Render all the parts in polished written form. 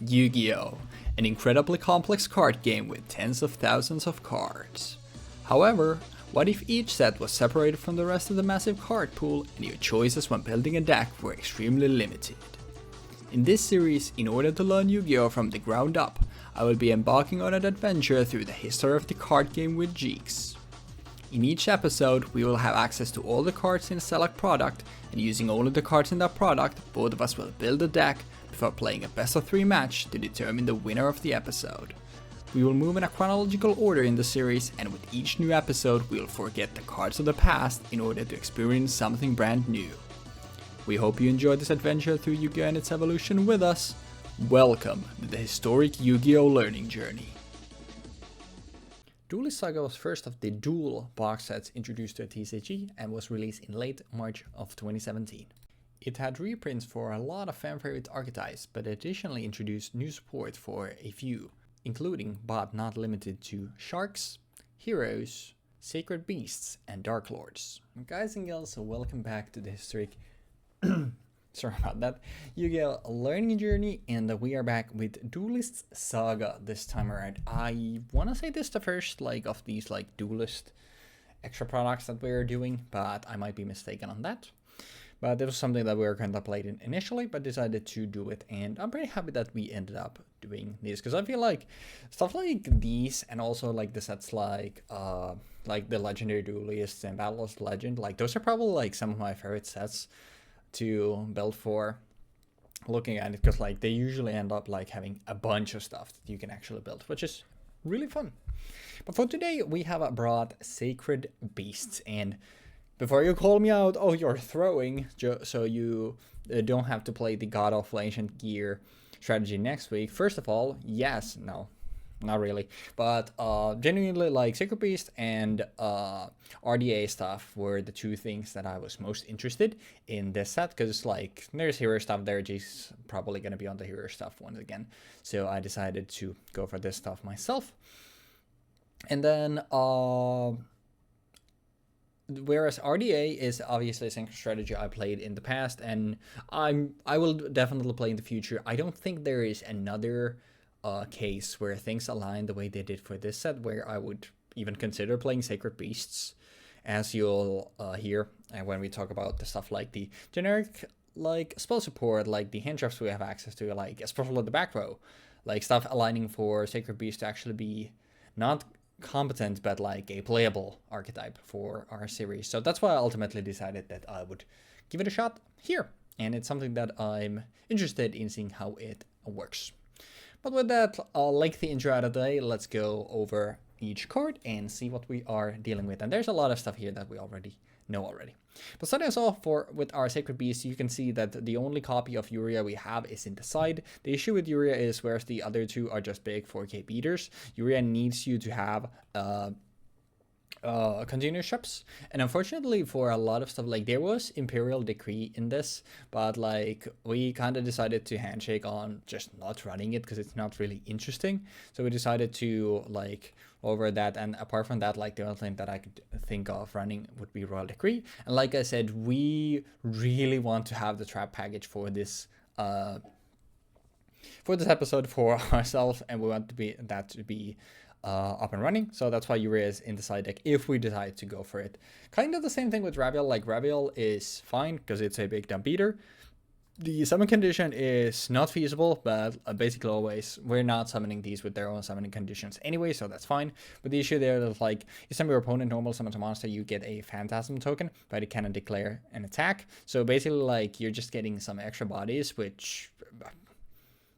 Yu-Gi-Oh! An incredibly complex card game with tens of thousands of cards. However, what if each set was separated from the rest of the massive card pool and your choices when building a deck were extremely limited? In this series, in order to learn Yu-Gi-Oh! From the ground up, I will be embarking on an adventure through the history of the card game with Jeexx. In each episode, we will have access to all the cards in a select product, and using only the cards in that product, both of us will build a deck before playing a best of 3 match to determine the winner of the episode. We will move in a chronological order in the series, and with each new episode we will forget the cards of the past in order to experience something brand new. We hope you enjoyed this adventure through Yu-Gi-Oh! And its evolution with us. Welcome to the historic Yu-Gi-Oh! Learning journey. Duelist Saga was first of the Duel box sets introduced to a TCG and was released in late March of 2017. It had reprints for a lot of fan favorite archetypes, but additionally introduced new support for a few, including but not limited to Sharks, Heroes, Sacred Beasts, and Dark Lords. Guys and girls, so welcome back to the historic sorry about that, Yu-Gi-Oh! Learning journey, and we are back with Duelist Saga this time around. I want to say this the first of these Duelist extra products that we're doing, but I might be mistaken on that. But it was something that we were contemplating initially, but decided to do it, and I'm pretty happy that we ended up doing this, because I feel like stuff like these, and also the sets like the Legendary Duelists and Banlist Legend, those are probably some of my favorite sets to build for, looking at it, because they usually end up having a bunch of stuff that you can actually build, which is really fun. But for today we have brought Sacred Beasts, and before you call me out, oh, you're throwing, so you don't have to play the God of Ancient Gear strategy next week. First of all, yes, no, not really, but genuinely Sacred Beast and RDA stuff were the two things that I was most interested in this set, because there's hero stuff there. Jeexx probably gonna be on the hero stuff once again, so I decided to go for this stuff myself. And then whereas RDA is obviously a synchro strategy I played in the past, and I will definitely play in the future. I don't think there is another case where things align the way they did for this set where I would even consider playing Sacred Beasts, as you'll hear when we talk about the stuff like the generic spell support, the hand traps we have access to, especially the back row, stuff aligning for Sacred Beast to actually be not competent but a playable archetype for our series. So that's why I ultimately decided that I would give it a shot here, and it's something that I'm interested in seeing how it works. But with that lengthy intro out of the way, let's go over each card and see what we are dealing with. And there's a lot of stuff here that we already know already. But starting us off with our Sacred Beast, you can see that the only copy of Uriah we have is in the side. The issue with Uriah is, whereas the other two are just big 4K beaters, Uriah needs you to have continuous ships, and unfortunately for a lot of stuff, there was Imperial Decree in this, but we kind of decided to handshake on just not running it because it's not really interesting. So we decided to over that, and apart from that, the only thing that I could think of running would be Royal Decree. And like I said, we really want to have the trap package for this episode for ourselves, and we want that to be up and running. So that's why Uriah is in the side deck if we decide to go for it. Kind of the same thing with Raviel. Raviel is fine because it's a big dumb beater. The summon condition is not feasible, but basically always we're not summoning these with their own summoning conditions anyway, so that's fine. But the issue there is you summon your opponent normal summons a monster, you get a Phantasm token, but it cannot declare an attack. So basically you're just getting some extra bodies, which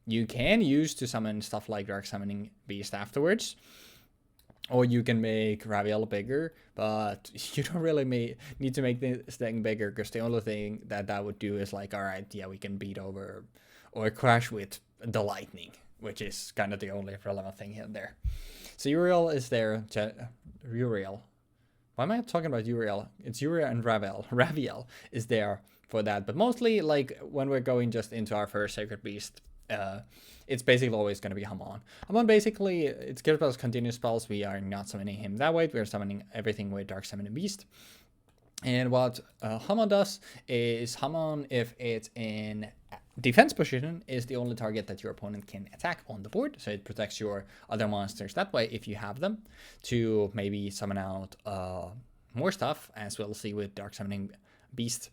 you can use to summon stuff like Dark Summoning Beast afterwards. Or you can make Raviel bigger, but you don't really need to make this thing bigger, because the only thing that would do is alright, yeah, we can beat over or crash with the lightning, which is kind of the only relevant thing here there. So Uriel is there. Uriel. Why am I talking about Uriel? It's Uriel and Raviel. Raviel is there for that, but mostly when we're going just into our first Sacred Beast, it's basically always going to be Hamon. Hamon basically, it gives us continuous spells. We are not summoning him that way. We're summoning everything with Dark Summoning Beast. And what Hamon does is, Hamon, if it's in defense position is the only target that your opponent can attack on the board, so it protects your other monsters that way if you have them, to maybe summon out more stuff, as we'll see with Dark Summoning Beast.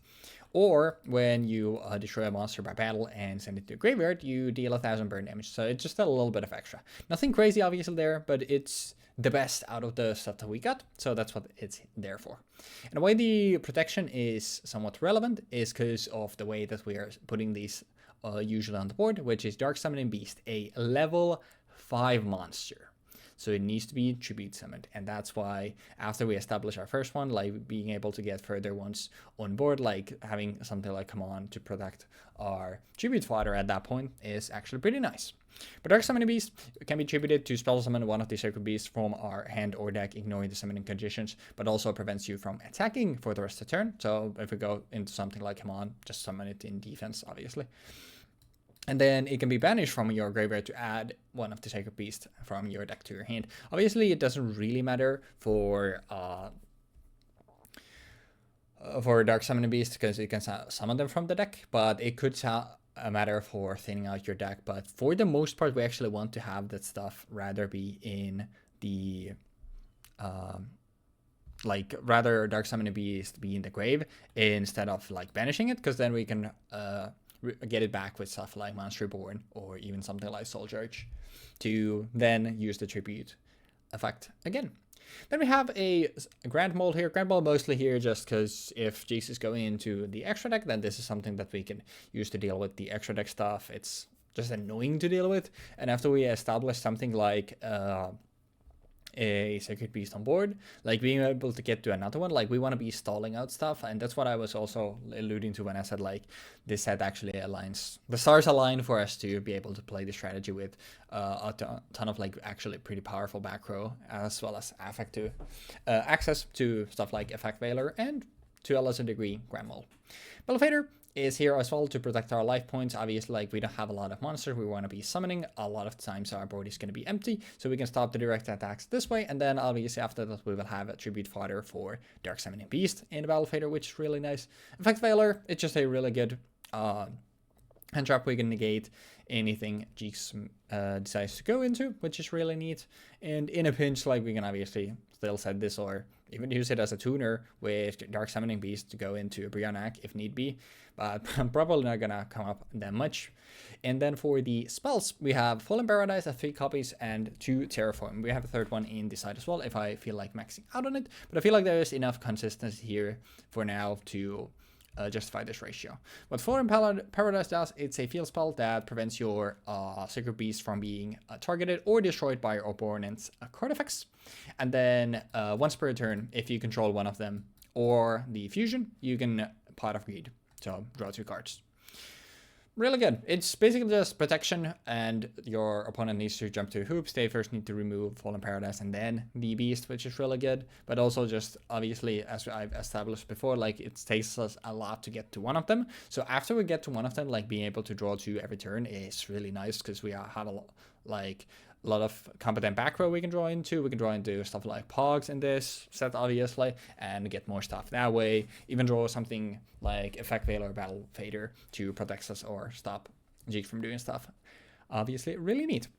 Or when you destroy a monster by battle and send it to the graveyard, you deal 1000 burn damage. So it's just a little bit of extra. Nothing crazy obviously there, but it's the best out of the stuff that we got. So that's what it's there for. And why the protection is somewhat relevant is because of the way that we are putting these usually on the board, which is Dark Summoning Beast, a level 5 monster. So it needs to be tribute summoned, and that's why after we establish our first one, like being able to get further ones on board, like having something like Command to protect our tribute fodder at that point is actually pretty nice. But Dark Summoning Beast can be tributed to spell summon one of the sacred beasts from our hand or deck, ignoring the summoning conditions, but also prevents you from attacking for the rest of the turn. So if we go into something like Command, just summon it in defense, obviously. And then it can be banished from your graveyard to add one of the sacred beasts from your deck to your hand. Obviously, it doesn't really matter for Dark Summoning Beast because you can summon them from the deck, but it could matter for thinning out your deck. But for the most part, we actually want to have that stuff rather be in the rather Dark Summoning Beast be in the grave instead of like banishing it, because then we can get it back with stuff like Monster Reborn or even something like Soul Charge to then use the tribute effect again. Then we have a Grand Mold here. Grand Mold mostly here just because if Jeexx is going into the extra deck, then this is something that we can use to deal with the extra deck stuff. It's just annoying to deal with. And after we establish something like a sacred beast on board, like being able to get to another one, like we want to be stalling out stuff, and that's what I was also alluding to when I said like this set actually aligns, the stars align for us to be able to play the strategy with a ton of like actually pretty powerful back row, as well as access to stuff like Effect Veiler and to a lesser degree Grand Mold. Belfader is here as well to protect our life points. Obviously, like we don't have a lot of monsters we want to be summoning. A lot of times our board is going to be empty, so we can stop the direct attacks this way, and then obviously after that we will have a tribute fodder for Dark Summoning Beast in the Battle Fader, which is really nice. Effect Veiler, it's just a really good hand trap. We can negate anything Jeexx decides to go into, which is really neat. And in a pinch, like we can obviously still set this or even use it as a tuner with Dark Summoning Beast to go into a Brionac if need be, but I'm probably not gonna come up that much. And then for the spells, we have Fallen Paradise at 3 copies and 2 Terraform. We have a third one in the side as well if I feel like maxing out on it, but I feel like there is enough consistency here for now to justify this ratio. What Fallen Paradise does, it's a field spell that prevents your Sacred Beast from being targeted or destroyed by your opponent's card effects. And then once per turn, if you control one of them or the fusion, you can Pot of Greed. So draw 2 cards. Really good. It's basically just protection, and your opponent needs to jump to hoops. They first need to remove Fallen Paradise and then the Beast, which is really good. But also just obviously, as I've established before, like it takes us a lot to get to one of them. So after we get to one of them, like being able to draw 2 every turn is really nice because we have a lot of competent back row we can draw into. We can draw into stuff like Pogs in this set, obviously, and get more stuff that way. Even draw something like Effect Veil or Battle Fader to protect us or stop Jeexx from doing stuff. Obviously, really neat.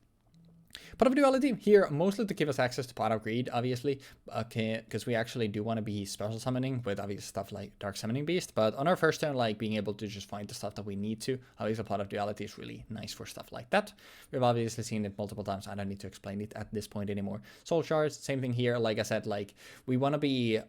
Pot of Duality here, mostly to give us access to Pot of Greed, obviously, because we actually do want to be special summoning with obvious stuff like Dark Summoning Beast, but on our first turn, like being able to just find the stuff that we need to, obviously Pot of Duality is really nice for stuff like that. We've obviously seen it multiple times, I don't need to explain it at this point anymore. Soul Shards, same thing here, like I said, like we want to be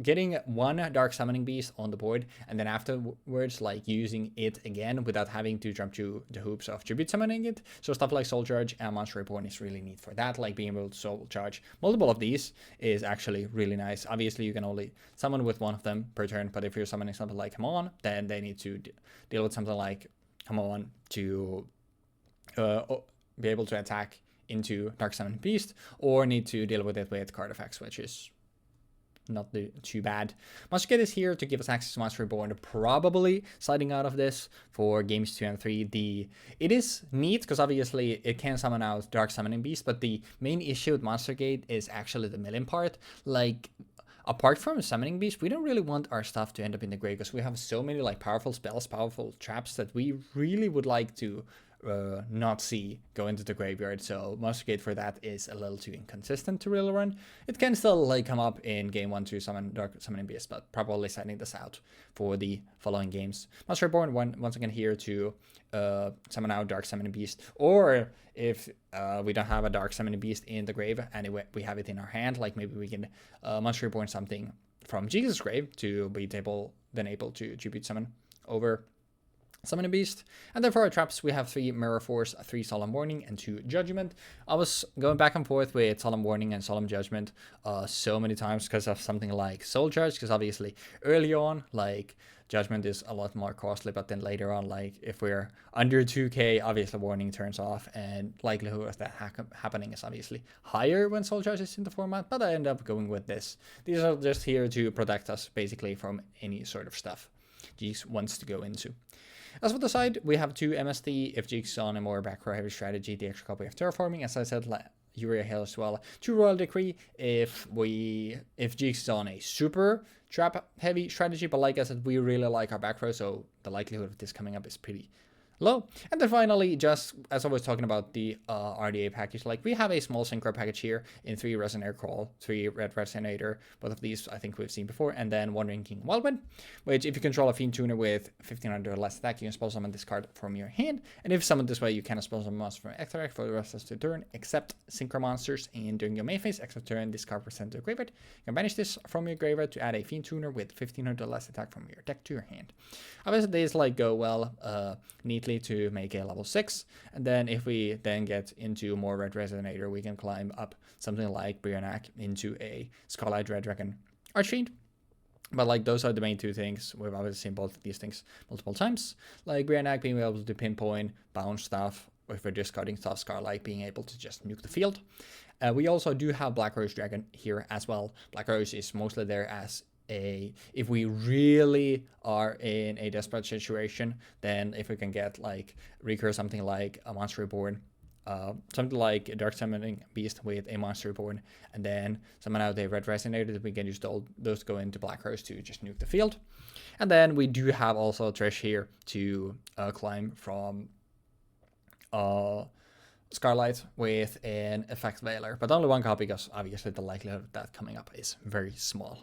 getting 1 Dark Summoning Beast on the board, and then afterwards, like, using it again without having to jump to the hoops of Tribute Summoning it. So stuff like Soul Charge and Monster Reborn is really neat for that, like being able to Soul Charge multiple of these is actually really nice. Obviously, you can only summon with 1 of them per turn, but if you're summoning something like Come On, then they need to deal with something like Come On to be able to attack into Dark Summoning Beast, or need to deal with it with card effects, which is not too bad. Monster Kit is here to give us access to Monster Reborn, probably sliding out of this for games 2 and 3. It is neat because obviously it can summon out Dark Summoning Beast, but the main issue with Monster Gate is actually the milling part. Like, apart from Summoning Beast, we don't really want our stuff to end up in the grave because we have so many like powerful spells, powerful traps that we really would like to not see go into the graveyard. So Monster Gate for that is a little too inconsistent to really run. It can still like come up in game 1 to summon Dark Summoning Beast, but probably setting this out for the following games. Monster Reborn once again here to summon out Dark Summoning Beast, or if we don't have a Dark Summoning Beast in the grave and we have it in our hand, like maybe we can Monster Reborn something from Jeexx's grave to be able to tribute summon over Summoning Beast. And then for our traps, we have 3 Mirror Force, 3 Solemn Warning, and 2 Judgment. I was going back and forth with Solemn Warning and Solemn Judgment so many times because of something like Soul Charge, because obviously early on, like, Judgment is a lot more costly, but then later on, like, if we're under 2k, obviously Warning turns off, and likelihood of that happening is obviously higher when Soul Charge is in the format, but I end up going with this. These are just here to protect us, basically, from any sort of stuff Jeexx wants to go into. As for the side, we have 2 MST. If Jeexx is on a more back row heavy strategy, the extra copy of Terraforming, as I said, Uriah Hill as well. 2 Royal Decree if Jeexx is on a super trap heavy strategy, but like I said, we really like our back row, so the likelihood of this coming up is pretty low. And then finally, just as I was talking about the RDA package, like we have a small synchro package here in 3 Resonator Crawl, 3 Red Resonator, both of these I think we've seen before, and then 1 King Wildwind, which if you control a Fiend Tuner with 1500 or less attack, you can spell summon this card from your hand, and if summoned this way, you can spell summon monster from extra deck for the rest of the turn, except synchro monsters, and during your main phase, extra turn, this card present to the graveyard. You can banish this from your graveyard to add a Fiend Tuner with 1500 or less attack from your deck to your hand. Obviously, these like go well neatly to make a level 6, and then if we then get into more Red Resonator, we can climb up something like Brionac into a Scarlet Red Dragon Archfiend. But like those are the main 2 things. We've obviously seen both of these things multiple times, like Brionac being able to pinpoint, bounce stuff, or if we're discarding stuff, Scarlet being able to just nuke the field. We also do have Black Rose Dragon here as well. Black Rose is mostly there as if we really are in a desperate situation, then if we can get like recur something like a Monster Reborn, something like a Dark Summoning Beast with a Monster Reborn, and then summon out a Red Resonator, that we can use those to go into Black Rose to just nuke the field. And then we do have also Trish here to climb from Scarlet with an Effect Veiler, but only 1 copy because obviously the likelihood of that coming up is very small.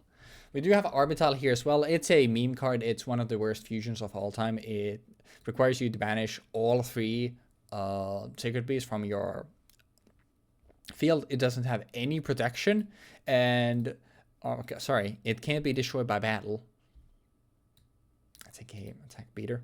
We do have Orbital here as well. It's a meme card. It's one of the worst fusions of all time. It requires you to banish all 3 Sacred Beasts from your field. It doesn't have any protection, and it can't be destroyed by battle. That's a game attack beater.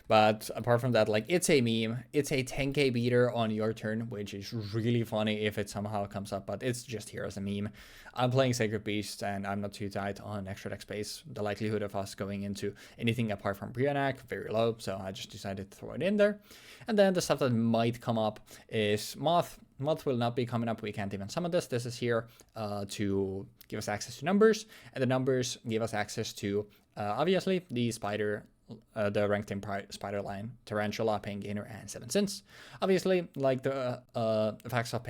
But apart from that, like, it's a meme. It's a 10k beater on your turn, which is really funny if it somehow comes up, but it's just here as a meme. I'm playing Sacred Beast, and I'm not too tight on extra deck space. The likelihood of us going into anything apart from Brionac, very low, so I just decided to throw it in there. And then the stuff that might come up is Moth. Moth will not be coming up. We can't even summon this. This is here to give us access to numbers, and the numbers give us access to, obviously, the spider, the ranked in spider line, Tarantula, Pain Gainer, and 7 Sins. Obviously, like the effects of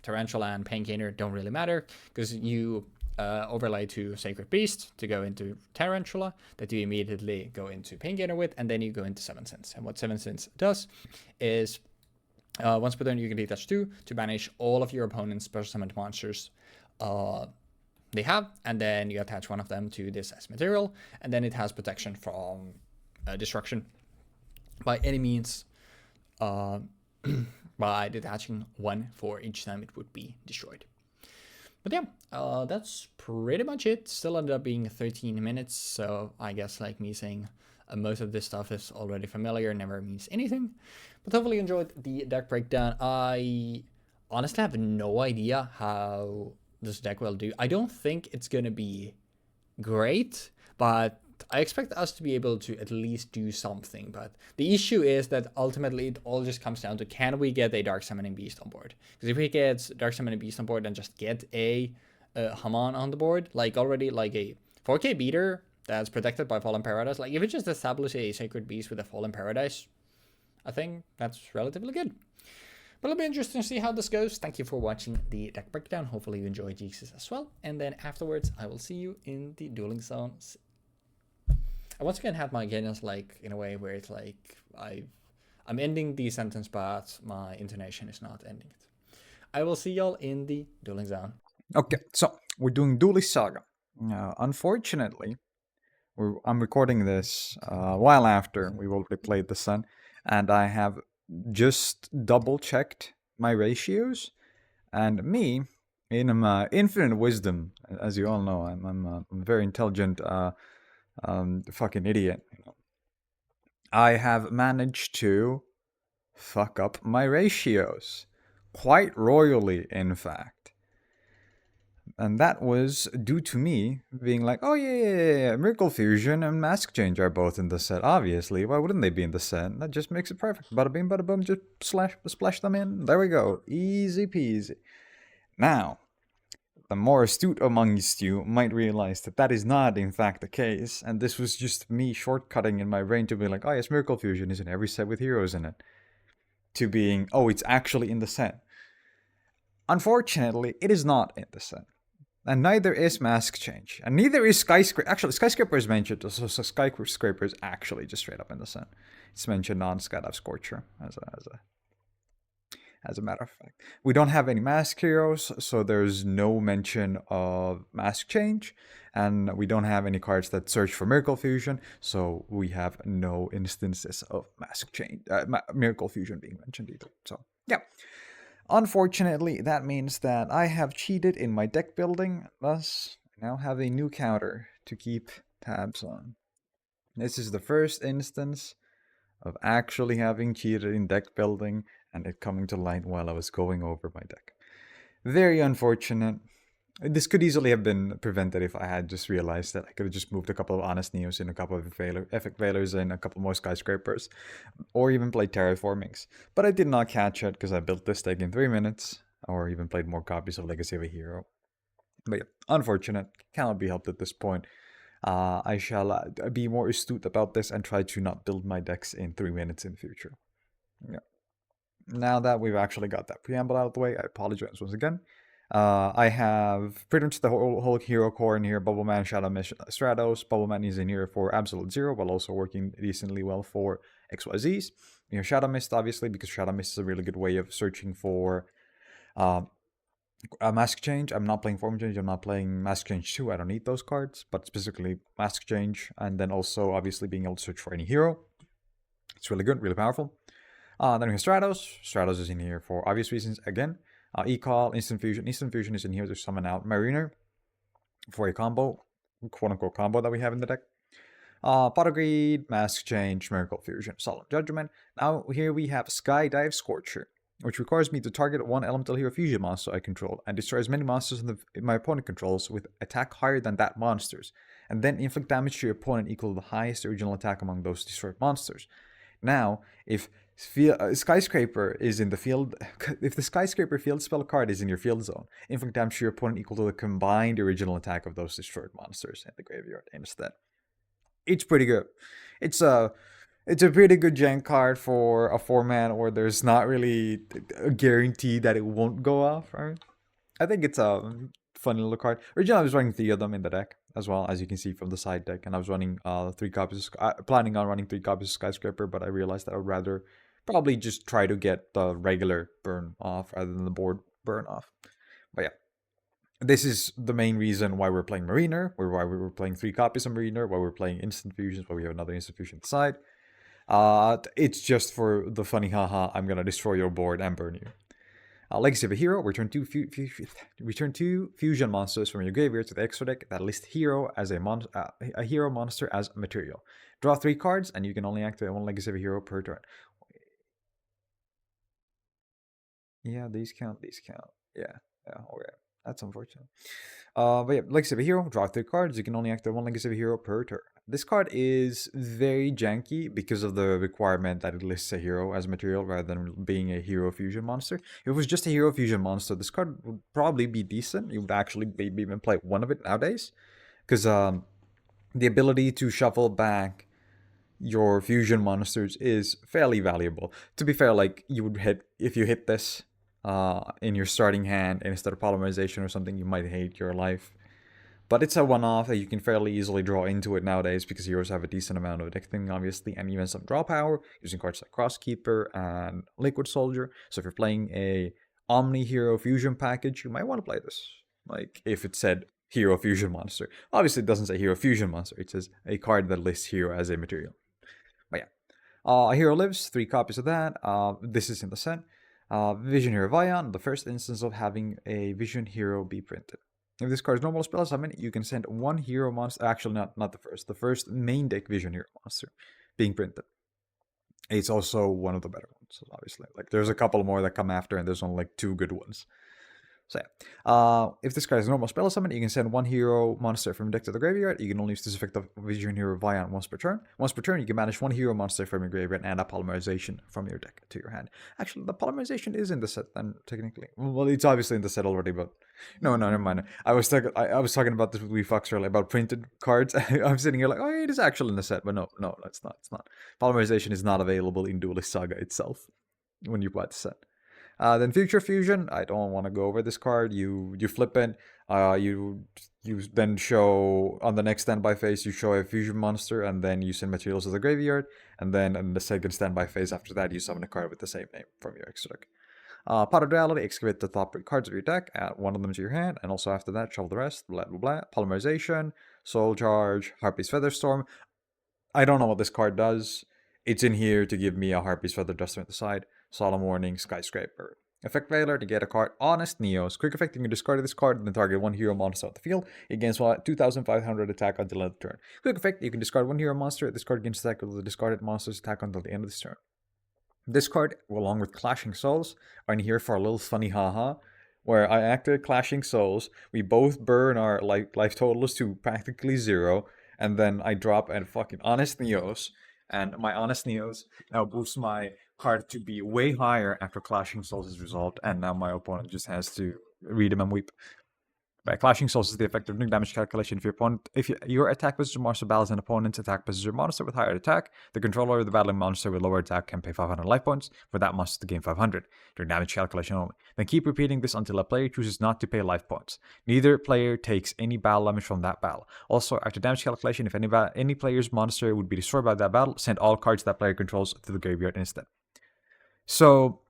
Tarantula and Pain Gainer don't really matter, because you overlay to Sacred Beast to go into Tarantula, that you immediately go into Pain Gainer with, and then you go into 7 Sins. And what 7 Sins does is, once per turn, you can detach 2 to banish all of your opponent's special summoned monsters they have, and then you attach 1 of them to this as material, and then it has protection from destruction by any means by detaching 1 for each time it would be destroyed. But yeah, that's pretty much it. Still ended up being 13 minutes, so I guess like me saying most of this stuff is already familiar, never means anything. But hopefully you enjoyed the deck breakdown. I honestly have no idea how this deck will do. I don't think it's going to be great, but I expect us to be able to at least do something. But the issue is that ultimately it all just comes down to, can we get a Dark Summoning Beast on board? Because if we get Dark Summoning Beast on board and just get a Haman on the board, like already like a 4k beater that's protected by Fallen Paradise, like if it just establishes a Sacred Beast with a Fallen Paradise, I think that's relatively good. But it'll be interesting to see how this goes. Thank you for watching the deck breakdown. Hopefully you enjoy Jeexx as well. And then afterwards, I will see you in the dueling zone. I once again had my guidance like in a way where it's like I'm ending the sentence, but my intonation is not ending it. I will see y'all in the dueling zone. Okay, so we're doing Duelist Saga. Unfortunately, I'm recording this a while after we've already played the Sun, and I have just double checked my ratios, and me, in my infinite wisdom, as you all know, I'm a very intelligent fucking idiot. I have managed to fuck up my ratios quite royally, in fact. And that was due to me being like, oh yeah, Miracle Fusion and Mask Change are both in the set, obviously. Why wouldn't they be in the set? That just makes it perfect. Bada bing, bada boom, just splash them in. There we go. Easy peasy. Now, the more astute amongst you might realize that that is not, in fact, the case, and this was just me shortcutting in my brain to be like, oh yes, Miracle Fusion is in every set with heroes in it, to being, oh, it's actually in the set. Unfortunately, it is not in the set. And neither is Mask Change. And neither is Skyscraper. Actually, Skyscraper is mentioned. So Skyscraper is actually just straight up in the sun. It's mentioned on Skydive Scorcher as a matter of fact. We don't have any Mask heroes, so there's no mention of Mask Change. And we don't have any cards that search for Miracle Fusion, so we have no instances of Mask Change, Miracle Fusion being mentioned either. So, yeah. Unfortunately, that means that I have cheated in my deck building, thus I now have a new counter to keep tabs on. This is the first instance of actually having cheated in deck building and it coming to light while I was going over my deck. Very unfortunate. This could easily have been prevented if I had just realized that I could have just moved a couple of Honest Neos in, a couple of Effect Veilers and a couple more Skyscrapers, or even played Terraformings. But I did not catch it because I built this deck in 3 minutes, or even played more copies of Legacy of a Hero. But yeah, unfortunate, cannot be helped at this point. I shall be more astute about this and try to not build my decks in 3 minutes in the future. Yeah. Now that we've actually got that preamble out of the way, I apologize once again. I have pretty much the whole hero core in here. Bubbleman, Shadow Mist, Stratos. Bubbleman is in here for Absolute Zero, while also working decently well for XYZs. You know, Shadow Mist, obviously, because Shadow Mist is a really good way of searching for a Mask Change. I'm not playing Form Change, I'm not playing Mask Change 2, I don't need those cards, but specifically Mask Change, and then also, obviously, being able to search for any hero. It's really good, really powerful. Then we have Stratos. Stratos is in here for obvious reasons, again. E-Call, Instant Fusion. Instant Fusion is in here to summon out Mariner for a combo, quote-unquote combo that we have in the deck. Pot of Greed, Mask Change, Miracle Fusion, Solemn Judgment. Now here we have Skydive Scorcher, which requires me to target one elemental hero fusion monster I control and destroy as many monsters my opponent controls with attack higher than that monster's, and then inflict damage to your opponent equal to the highest original attack among those destroyed monsters. Now, if Skyscraper is in the field, if the Skyscraper field spell card is in your field zone, inflict damage to your opponent equal to the combined original attack of those destroyed monsters in the graveyard instead. It's pretty good. It's a pretty good jank card for a format where there's not really a guarantee that it won't go off, right? I think it's a fun little card. Originally, I was running 3 of them in the deck as well, as you can see from the side deck, and I was running 3 copies. Planning on running 3 copies of Skyscraper, but I realized that I would rather probably just try to get the regular burn off rather than the board burn off. But yeah, this is the main reason why we're playing Mariner, why we were playing 3 copies of Mariner, why we're playing Instant Fusions, why we have another Instant Fusion side. It's just for the funny haha, I'm gonna destroy your board and burn you. Legacy of a Hero, return 2 fusion monsters from your graveyard to the extra deck that list hero as a hero monster as material. Draw 3 cards, and you can only activate 1 Legacy of a Hero per turn. Yeah, these count. Yeah, okay. That's unfortunate. But yeah, Legacy of a Hero, draw 3 cards. You can only activate 1 Legacy of a Hero per turn. This card is very janky because of the requirement that it lists a hero as material rather than being a hero fusion monster. If it was just a hero fusion monster, this card would probably be decent. You would actually maybe even play 1 of it nowadays. Because the ability to shuffle back your fusion monsters is fairly valuable. To be fair, like you would hit if you hit this in your starting hand and instead of polymerization or something, you might hate your life. But it's a one-off that you can fairly easily draw into it nowadays because heroes have a decent amount of deck thing, obviously, and even some draw power using cards like Crosskeeper and Liquid Soldier. So if you're playing a Omni Hero Fusion package, you might want to play this. Like if it said Hero Fusion Monster. Obviously, it doesn't say Hero Fusion Monster. It says a card that lists Hero as a material. But yeah. A Hero Lives, 3 copies of that. This is in the set. Vision Hero Vion, the first instance of having a Vision Hero be printed. If this card's normal spell summon, you can send 1 hero monster. Actually, not the first. The first main deck Vision Hero monster being printed. It's also one of the better ones, obviously. Like there's a couple more that come after, and there's only like 2 good ones. So yeah, if this card is normal spell summon, you can send 1 hero monster from deck to the graveyard. You can only use this effect of Vision Hero Vion once per turn. Once per turn, you can banish 1 hero monster from your graveyard and a polymerization from your deck to your hand. Actually, the polymerization is in the set then, technically. Well, it's obviously in the set already, but no, never mind. I was talking about this with Weebfox earlier about printed cards. I'm sitting here like, oh, it is actually in the set, but no, it's not. It's not. Polymerization is not available in Duelist Saga itself when you buy the set. Then Future Fusion, I don't want to go over this card. You flip it. You then show on the next standby phase, you show a fusion monster, and then you send materials to the graveyard. And then in the second standby phase after that, you summon a card with the same name from your extra deck. Pot of Duality, excavate the top 3 cards of your deck, add 1 of them to your hand, and also after that, shuffle the rest. Blah blah blah. Polymerization, Soul Charge, Harpy's Featherstorm. I don't know what this card does. It's in here to give me a Harpy's Feather Duster at the side. Solemn Warning, Skyscraper. Effect failure to get a card, Honest Neos. Quick effect, you can discard this card and then target 1 hero monster out the field. It gains 2,500 attack until end of turn. Quick effect, you can discard 1 hero monster. This card gains attack with the discarded monster's attack until the end of this turn. This card, along with Clashing Souls, are in here for a little funny haha, where I activate Clashing Souls. We both burn our life totals to practically 0, and then I drop a fucking Honest Neos. And my Honest Neos now boosts my card to be way higher after Clashing Souls is resolved, and now my opponent just has to read him and weep. By Clashing Souls is the effect of doing damage calculation. If your attack position monster battles an opponent's attack position monster with higher attack, the controller of the battling monster with lower attack can pay 500 life points for that monster to gain 500 during damage calculation only. Then keep repeating this until a player chooses not to pay life points. Neither player takes any battle damage from that battle. Also, after damage calculation, if any player's monster would be destroyed by that battle, send all cards that player controls to the graveyard instead. So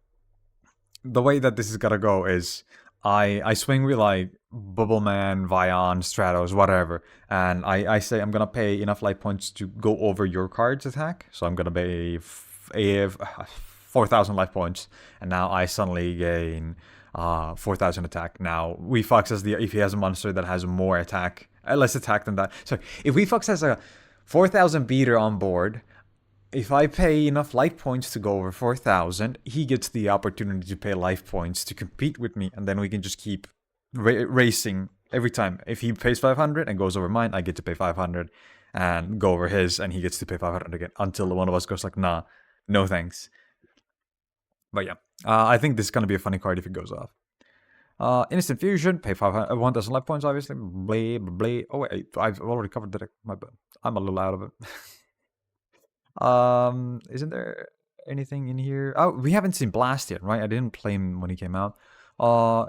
the way that this is gonna go is I swing with like Bubbleman, Vion, Stratos, whatever, and I say I'm gonna pay enough life points to go over your card's attack. So I'm gonna pay 4,000 life points, and now I suddenly gain 4,000 attack. Now Weebfox has if he has a monster that has more attack, less attack than that. So if Weebfox has a 4,000 beater on board, if I pay enough life points to go over 4,000, he gets the opportunity to pay life points to compete with me, and then we can just keep racing every time. If he pays 500 and goes over mine, I get to pay 500 and go over his, and he gets to pay 500 again until one of us goes like, nah, no thanks. But yeah, I think this is going to be a funny card if it goes off. Instant Fusion, pay 1,000 life points, obviously. Blah, blah, blah. Oh, wait, I've already covered that. My bad. I'm a little out of it. Isn't there anything in here? Oh, we haven't seen Blast yet, right? I didn't play him when he came out.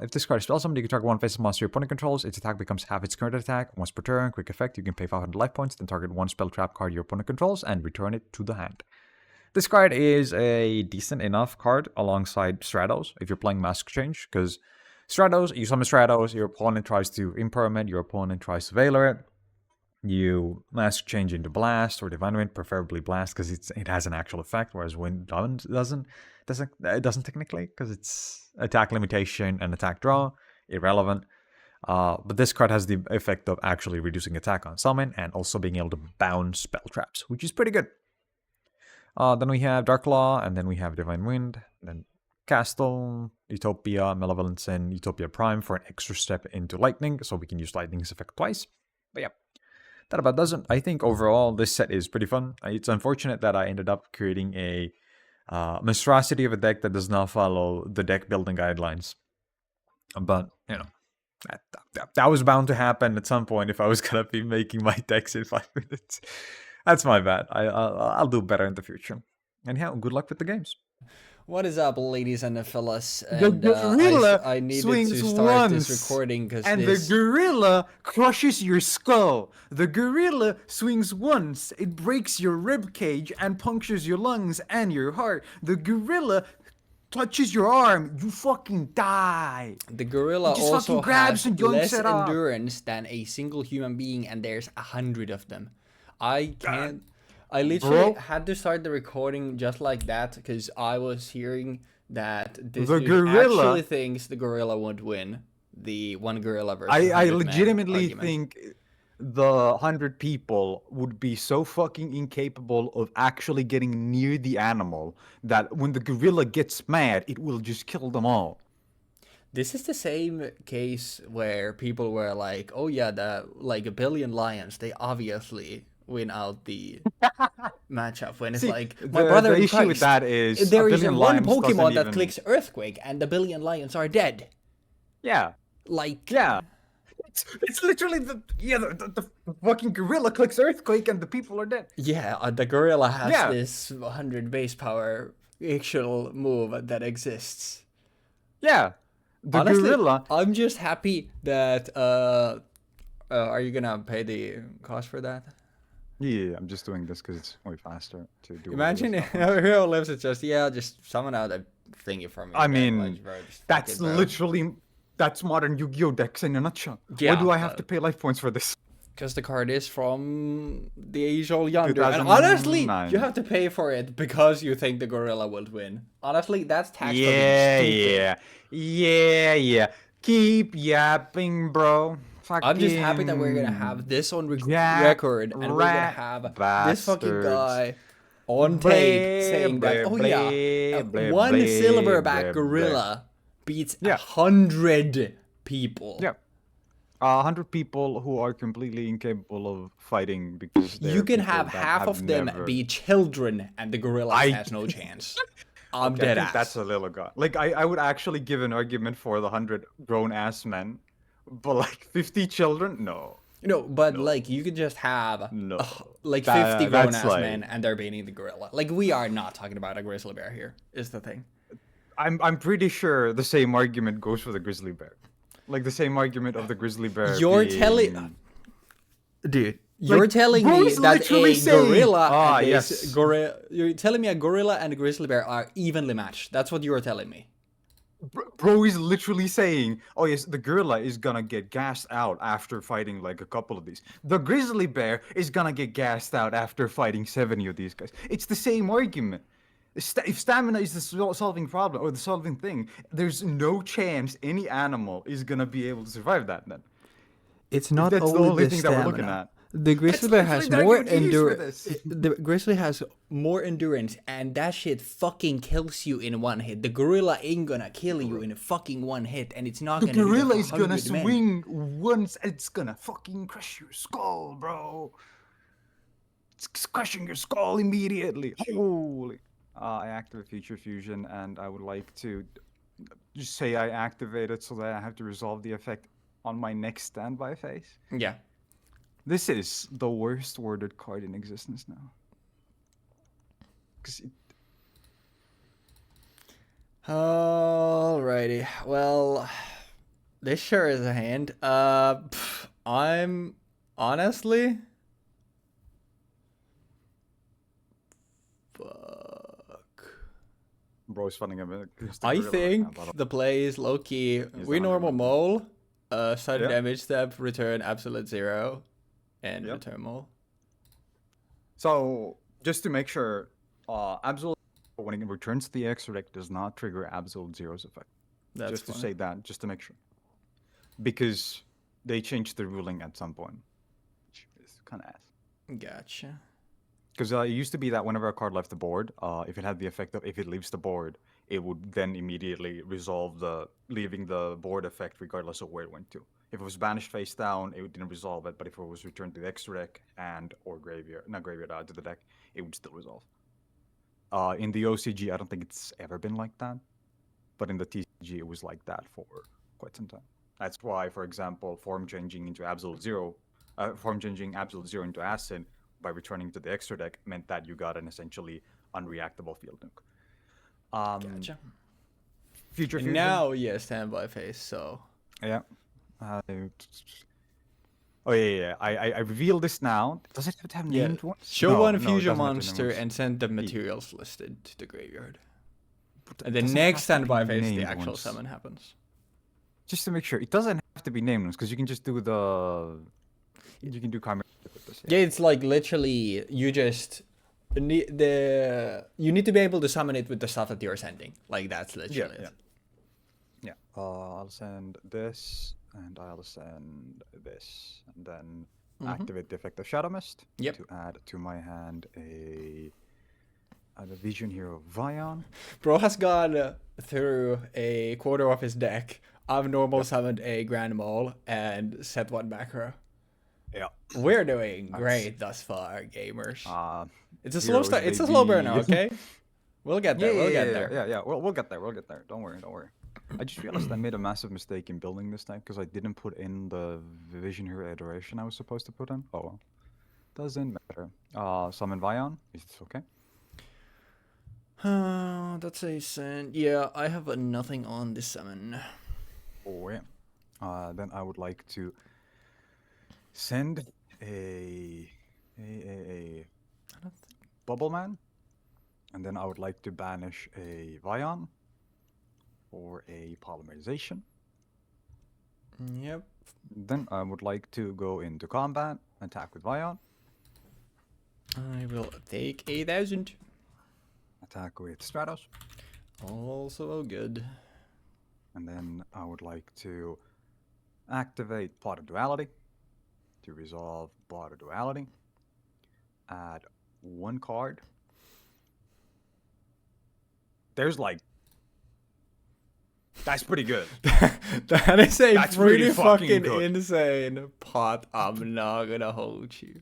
If this card is spell summoned, you can target 1 face monster your opponent controls. Its attack becomes half its current attack. Once per turn, quick effect, you can pay 500 life points, then target 1 spell trap card your opponent controls and return it to the hand. This card is a decent enough card alongside Stratos if you're playing Mask Change, because Stratos, you summon Stratos, your opponent tries to impermanent, your opponent tries to Veiler it. You Mask Change into Blast or Divine Wind, preferably Blast because it has an actual effect, whereas Wind doesn't technically because it's attack limitation and attack draw, irrelevant. But this card has the effect of actually reducing attack on summon and also being able to bounce spell traps, which is pretty good. Then we have Dark Law, and then we have Divine Wind, then Castle, Utopia, Malevolence, and Utopia Prime for an extra step into Lightning, so we can use Lightning's effect twice. But yeah. That about does it. I think overall this set is pretty fun. It's unfortunate that I ended up creating a monstrosity of a deck that does not follow the deck building guidelines. But, you know, that was bound to happen at some point if I was going to be making my decks in 5 minutes. That's my bad. I'll do better in the future. Anyhow, good luck with the games. What is up, ladies and fellas? The And gorilla I needed to swings start this once, recording because and this. the gorilla crushes your skull. The gorilla swings once, it breaks your rib cage and punctures your lungs and your heart. The gorilla touches your arm, you fucking die. The gorilla It just also fucking grabs has and yoinks less it up. endurance than a single human being, and there's 100 of them. I can't. I literally had to start the recording just like that because I was hearing that this The dude gorilla- actually thinks the gorilla would win the one gorilla versus I 100 man legitimately argument. think the 100 people would be so fucking incapable of actually getting near the animal that when the gorilla gets mad, it will just kill them all. This is the same case where people were like, "Oh yeah, like a billion lions, they obviously win out the matchup." When it's See, like, my the brother in issue with Christ, that is there a is billion one lions Pokemon doesn't that even- clicks Earthquake, and the billion lions are dead. Yeah, Like, yeah. It's literally the fucking gorilla clicks earthquake and the people are dead. yeah, the gorilla has Yeah. this 100 base power actual move that exists. Yeah, the Honestly, gorilla. I'm just happy that. Are you gonna pay the cost for that? Yeah, I'm just doing this because it's way faster to do. Imagine Hero Lives is just summon out a thingy from me. I mean, that's literally modern Yu-Gi-Oh decks in a nutshell. Yeah, Why do I have to pay life points for this? because the card is from the age old yonder. And honestly, 2009. you have to pay for it because you think the gorilla will win. Honestly, that's tax Yeah. Keep yapping, bro. I'm just happy that we're gonna have this on record, and we're gonna have this fucking guy on tape saying that, oh yeah, one silverback gorilla beats 100 people. Yeah. 100 people who are completely incapable of fighting because you can have half of them be children, and the gorilla has no chance. I'm dead ass. That's a little guy. Like I would actually give an argument for the 100 grown ass men, but like 50 children, no. Like you could just have like 50 grown ass men, and they're beating the gorilla. Like we are not talking about a grizzly bear here. Is the thing. I'm pretty sure the same argument goes for the grizzly bear. Like the same argument of the grizzly bear. You're telling, dude. You're telling me that a gorilla you're telling me a gorilla and a grizzly bear are evenly matched. That's what you're telling me. Bro is literally saying, oh yes, the gorilla is gonna get gassed out after fighting like a couple of these. The grizzly bear is gonna get gassed out after fighting 70 of these guys. It's the same argument. If stamina is the solving problem or the solving thing, there's no chance any animal is gonna be able to survive that then. It's not that's only the only the thing stamina. that we're looking at. The grizzly bear has more endurance. The The grizzly has more endurance, and that shit fucking kills you in one hit. The gorilla ain't gonna kill you in a fucking one hit, and it's not gonna. The gorilla is 100 gonna men. swing once, and it's gonna fucking crush your skull, bro. It's crushing your skull immediately. Holy. I activate Future Fusion, and I would like to just say I activate it so that I have to resolve the effect on my next standby phase. Yeah. This is the worst worded card in existence now. Alrighty. Well, this sure is a hand. I'm honestly. Bro's funding a bit. I think the play is low key. We normal mole, sudden damage step, return absolute 0, and return mole. So just to make sure, absolute when it returns the X-Rect does not trigger absolute 0's effect. That's just funny. to say that, just to make sure, because they changed the ruling at some point. Which is kind of ass. Gotcha. Because it used to be that whenever a card left the board, if it had the effect of if it leaves the board, it would then immediately resolve the leaving the board effect regardless of where it went to. If it was banished face down, it didn't resolve it, but if it was returned to the extra deck or graveyard, not graveyard, to the deck, it would still resolve. In the OCG, I don't think it's ever been like that, but in the TCG, it was like that for quite some time. That's why, for example, form changing Absolute Zero into Acid by returning to the extra deck meant that you got an essentially unreactable field nuke. Gotcha. Future And Fusion. now, yeah, standby phase, so... Yeah. Oh yeah. I reveal this now. Does it have to have Yeah, named ones? show No, one it fusion doesn't have to name monster ones. and send the materials listed to the graveyard. But And the doesn't next have to be standby phase, the named actual ones. summon happens. Just to make sure, it doesn't have to be named ones because you can just do the. You can do chimera with this. Yeah, it's like literally you just need you need to be able to summon it with the stuff that you're sending. Like that's literally it. Yeah. I'll send this, and I'll send this, and then activate the effect of Shadow Mist. Yep. To add to my hand a Vision Hero Vion. Bro has gone through a quarter of his deck. I've normal summoned a Grand Mole and set one macro. Yeah. We're doing great thus far, gamers. It's a slow heroes, start. It's a baby. slow burner, okay? We'll get there. We'll get there. Yeah. We'll get there. We'll get there. Don't worry. I just realized I made a massive mistake in building this deck because I didn't put in the Vision Hero iteration I was supposed to put in. Oh well. Doesn't matter. Summon Vion. Is this okay? That's a sin. Yeah, I have nothing on this summon. Oh yeah. Then I would like to send a Bubble Man, and then I would like to banish a Vion for a polymerization. Yep. Then I would like to go into combat, attack with Vion. I will take 8,000. Attack with Stratos. Also good. And then I would like to activate Pot of Duality to resolve Pot of Duality. Add one card. There's like... That's pretty good. That is a That's pretty really fucking fucking good. insane pot. I'm not gonna hold you.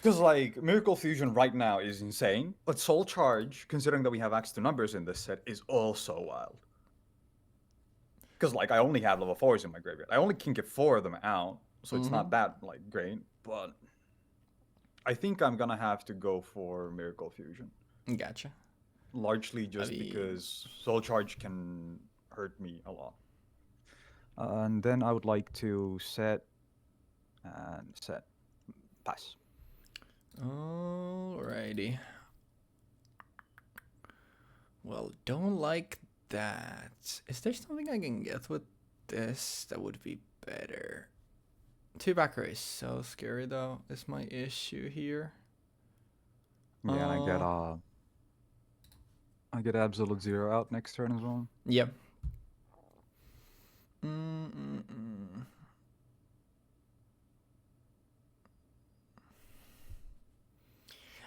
Because, like, Miracle Fusion right now is insane, but Soul Charge, considering that we have access to numbers in this set, is also wild. Because, like, I only have level 4s in my graveyard. I only can get 4 of them out, so it's not that, like, great, but I think I'm gonna have to go for Miracle Fusion. Gotcha. Largely just because Soul Charge can hurt me a lot. And then I would like to set pass. Alrighty. Well, don't like that. Is there something I can get with this that would be better? 2-backer is so scary though, is my issue here. Yeah, and I get Absolute Zero out next turn as well. Yep.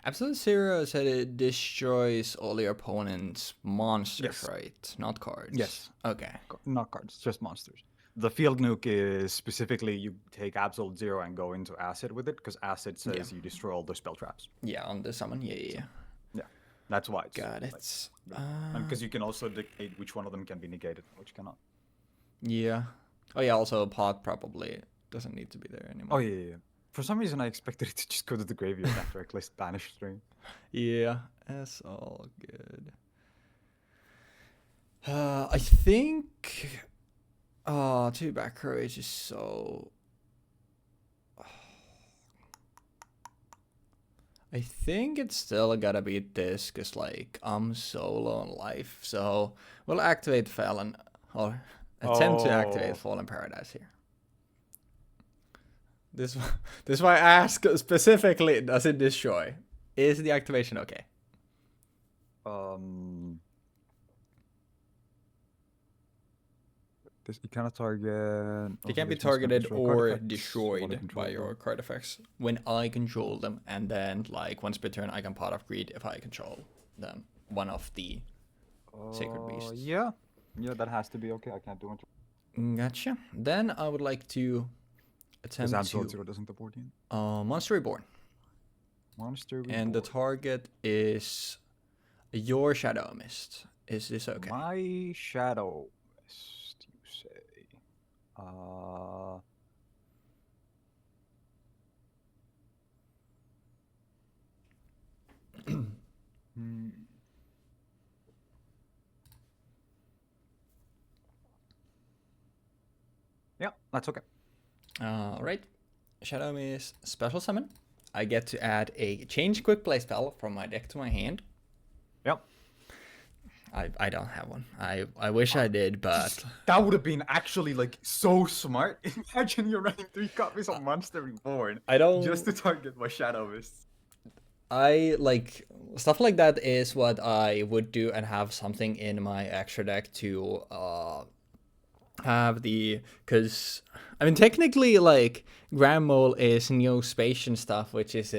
Absolute Zero said it destroys all your opponent's monsters, right? Not cards. Yes. Okay. Not cards, just monsters. The field nuke is specifically you take Absolute Zero and go into Acid with it, because Acid says you destroy all the spell traps. Yeah, on the summon. Yeah. That's why. Got it. And because you can also dictate which one of them can be negated and which cannot. Yeah. Oh yeah, also pot probably doesn't need to be there anymore. Oh yeah. For some reason I expected it to just go to the graveyard after I placed Banish 3. Yeah, that's all good. I think 2-back courage is so... I think it's still gotta beat this, because, like, I'm so low on life. So, we'll activate Fallen, or attempt to activate Fallen Paradise here. This is why I ask specifically, does it destroy? Is the activation okay? You cannot target... They can be targeted or destroyed by your card effects when I control them, and then, like, once per turn I can Pot of Greed if I control them. One of the Sacred Beasts. Yeah, that has to be okay. I can't do it. Gotcha. Then I would like to attempt Absolute Zero doesn't the board yet? Monster Reborn. Monster Reborn. And the target is your Shadow Mist. Is this okay? My Shadow Mist, you say? Hmm. Yeah, that's okay. Alright. Shadow is special summon. I get to add a change quick play spell from my deck to my hand. Yep. I don't have one. I wish I did, but That would have been actually like so smart. Imagine you're running 3 copies of Monster Reborn I don't just to target my Shadow Mist. I like stuff like that is what I would do and have something in my extra deck to have the, because I mean technically like Grand Mole is Neospatian stuff, which is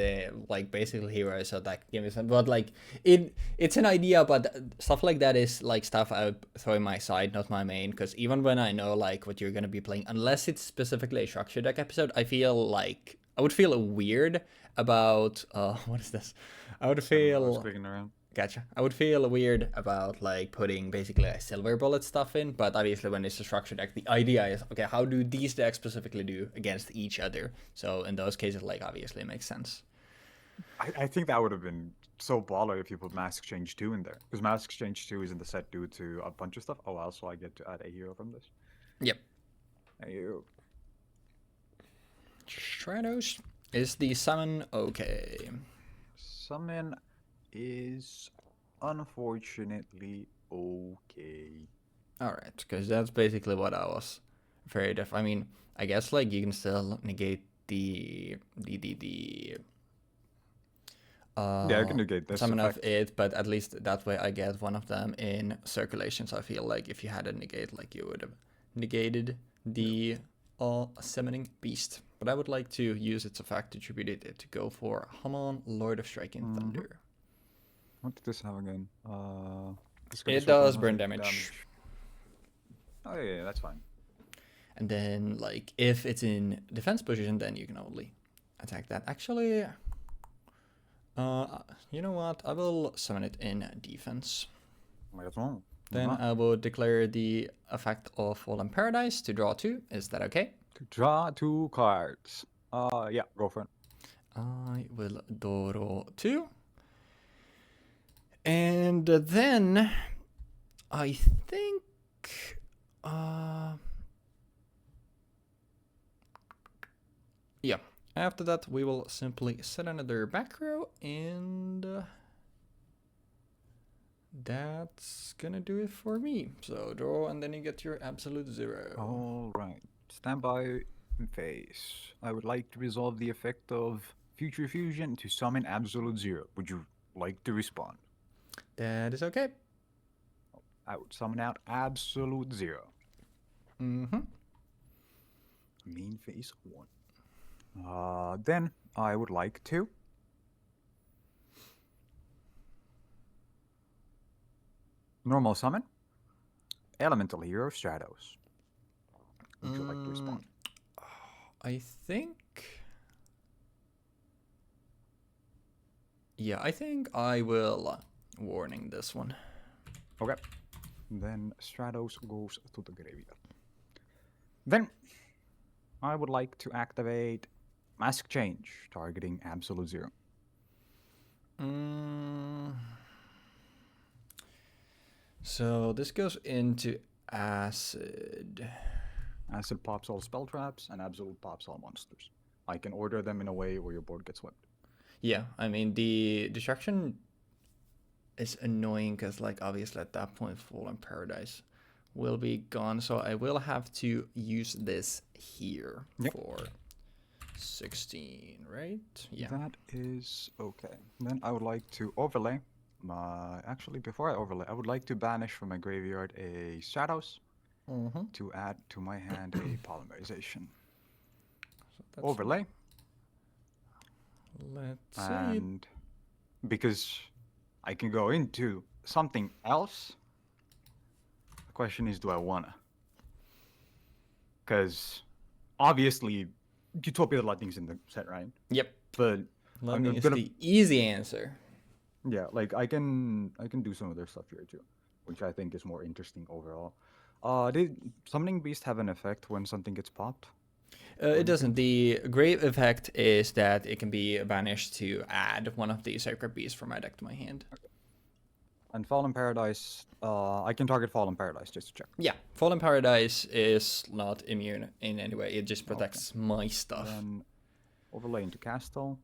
like basically heroes, so that give me some, but like it's an idea, but stuff like that is like stuff I would throw in my side, not my main, because even when I know like what you're gonna be playing, unless it's specifically a structure deck episode, I feel like I would feel weird about what is this? I would feel Around. Gotcha. I would feel weird about like putting basically a silver bullet stuff in, but obviously when it's a structure deck, the idea is okay, how do these decks specifically do against each other? So in those cases, like obviously it makes sense. I think that would have been so baller if you put Mask Exchange 2 in there. Because Mask Exchange 2 is in the set due to a bunch of stuff. Oh, also I get to add a hero from this. Yep. You. Stratos is the summon okay. Summon is unfortunately okay. Alright, because that's basically what I was afraid of. I mean, I guess like you can still negate the Yeah, I can negate this summon of effect. it, but at least that way I get one of them in circulation. So I feel like if you had a negate, like you would have negated the summoning beast. But I would like to use its effect to tribute it to go for Hamon, Lord of Striking Thunder. What did this have again? It does burn damage. Oh yeah, that's fine. And then like if it's in defense position, then you can only attack that. Actually, you know what? I will summon it in defense. Might as well. Then I will declare the effect of Fallen Paradise to draw 2. Is that okay? To draw 2 cards. Yeah, go for it. I will draw 2. And then I think yeah. After that we will simply set another back row, and that's gonna do it for me. So draw and then you get your absolute 0. Alright. Stand by in phase. I would like to resolve the effect of Future Fusion to summon Absolute 0. Would you like to respond? That is okay. I would summon out Absolute 0. Main phase 1. Then I would like to normal summon Elemental Hero Stratos. Would you like to respond? I think... yeah, I think I will warning this one. Okay. Then Stratos goes to the graveyard. Then I would like to activate Mask Change, targeting Absolute 0. So this goes into Acid. Acid pops all spell traps, and Absolute pops all monsters. I can order them in a way where your board gets swept. Yeah, I mean, the destruction is annoying because, like, obviously at that point, Fallen Paradise will be gone. So I will have to use this here for 16, right? Yeah. That is okay. Then I would like to overlay my... Actually, before I overlay, I would like to banish from my graveyard a Stratos to add to my hand a Polymerization. So overlay. Let's see. And because I can go into something else, the question is, do I wanna? Because obviously, Utopia Lightning's in the set, right? Yep. But Lightning is the easy answer. Yeah, like I can do some other stuff here too, which I think is more interesting overall. Did Summoning Beast have an effect when something gets popped? It doesn't. The grave effect is that it can be banished to add one of the sacred beasts from my deck to my hand. Okay. And Fallen Paradise, I can target Fallen Paradise just to check. Yeah, Fallen Paradise is not immune in any way. It just protects my stuff. Then overlay into Castle,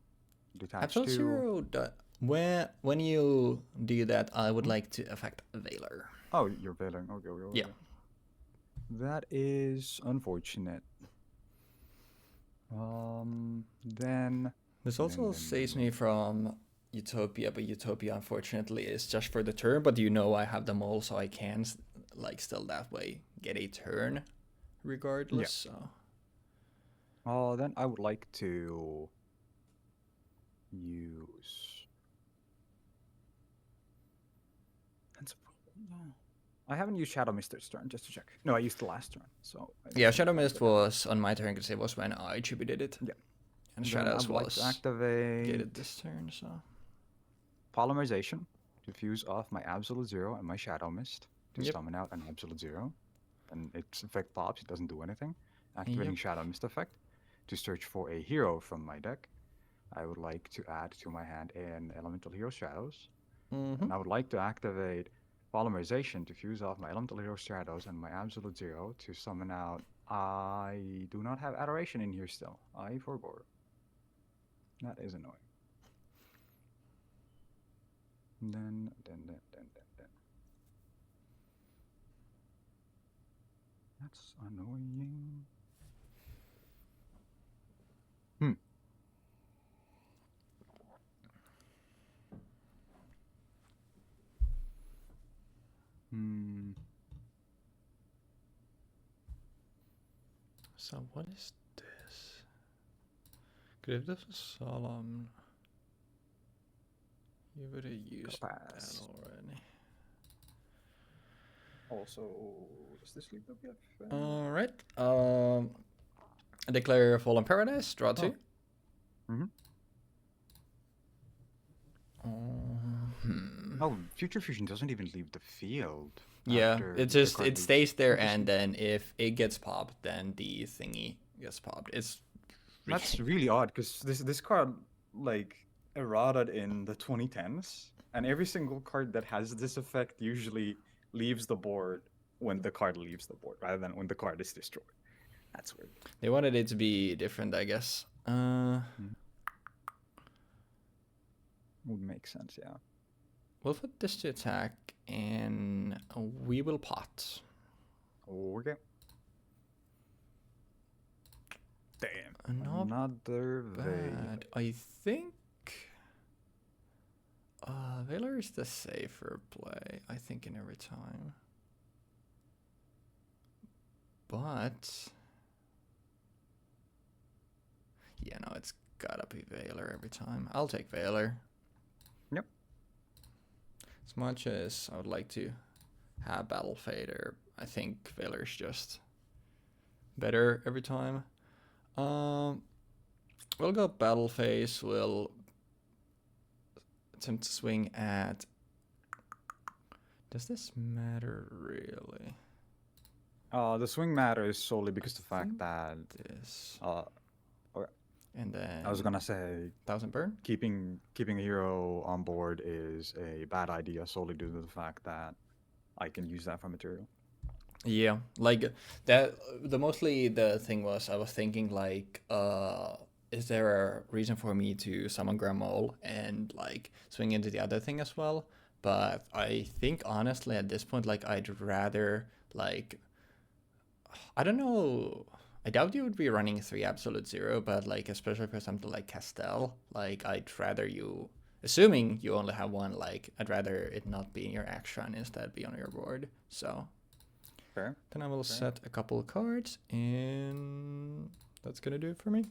detach Absolute 2. Zero. When you do that, I would like to affect Veiler. Oh, you're Veiling. Okay. Yeah. That is unfortunate. Then This also saves me from Utopia, but Utopia unfortunately is just for the turn. But you know I have them all, so I can like still that way get a turn, regardless. Yeah. So. Then I would like to use. I haven't used Shadow Mist this turn, just to check. No, I used the last turn. So yeah, Shadow Mist was on my turn because it was when I attributed it. Yeah. And Shadows was like to activate this turn, so. Polymerization to fuse off my Absolute Zero and my Shadow Mist to summon out an Absolute Zero. And its effect pops, it doesn't do anything. Activating Shadow Mist effect to search for a hero from my deck. I would like to add to my hand an Elemental Hero Shadows. And I would like to activate Polymerization to fuse off my Elemental Hero Shadows and my Absolute Zero to summon out. I do not have Adoration in here still. I forgot. That is annoying. Then. That's annoying. So what is this? If this was Solemn, you would have used that already. Also, does this leave the BF? Alright. Declare Fallen Paradise, draw 2. Oh, Future Fusion doesn't even leave the field. Yeah, it stays there, and then if it gets popped, then the thingy gets popped. That's really odd because this card like errated in the 2010s, and every single card that has this effect usually leaves the board when the card leaves the board, rather than when the card is destroyed. That's weird. They wanted it to be different, I guess. Would make sense, yeah. We'll put this to attack, and we will pot. Okay. Damn. Another bad. I think Veiler is the safer play, I think, in every time. But yeah, no, it's gotta be Veiler every time. I'll take Veiler. Yep. As much as I would like to have Battle Fader, I think Veiler is just better every time. We'll go Battle Phase. We'll attempt to swing at. Does this matter really? The swing matters solely because the fact that this. And then I was gonna say 1000 burn. Keeping a hero on board is a bad idea solely due to the fact that I can use that for material. Yeah, like that. Mostly the thing was I was thinking like, is there a reason for me to summon Gramol and like swing into the other thing as well? But I think honestly at this point, like I'd rather like, I don't know. I doubt you would be running 3 Absolute Zero, but like especially for something like Castell, like I'd rather you, assuming you only have one, like I'd rather it not be in your action and instead be on your board. So fair. Then I will set a couple of cards, and that's gonna do it for me.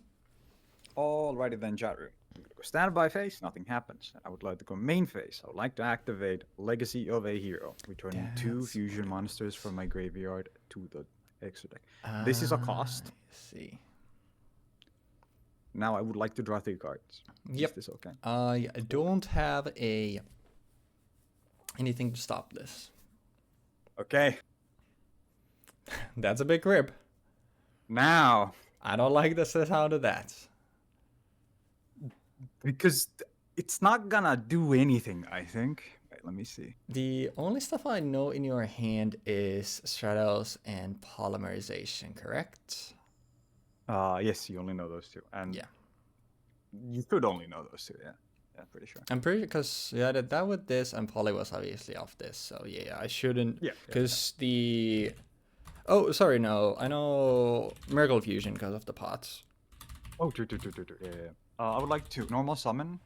Alrighty then, chat room. I'm gonna go standby phase, nothing happens. I would like to go main phase. I would like to activate Legacy of a Hero, returning 2 fusion monsters from my graveyard to the extra deck. This is a cost. I see. Now I would like to draw 3 cards. Yep. Is this okay? I don't have anything to stop this. Okay. That's a big rip. Now, I don't like the sound of that. Because it's not gonna do anything, I think. Wait, let me see. The only stuff I know in your hand is stratos and polymerization, correct? Yes, you only know those two. And Yeah. you should only know those two, yeah. Yeah, pretty sure. I'm pretty, because yeah, that with this and poly was obviously off this, so yeah, I shouldn't. Yeah. Because the. Oh, sorry, no, I know Miracle Fusion because of the pots. Oh, true. Yeah. I would like to normal summon.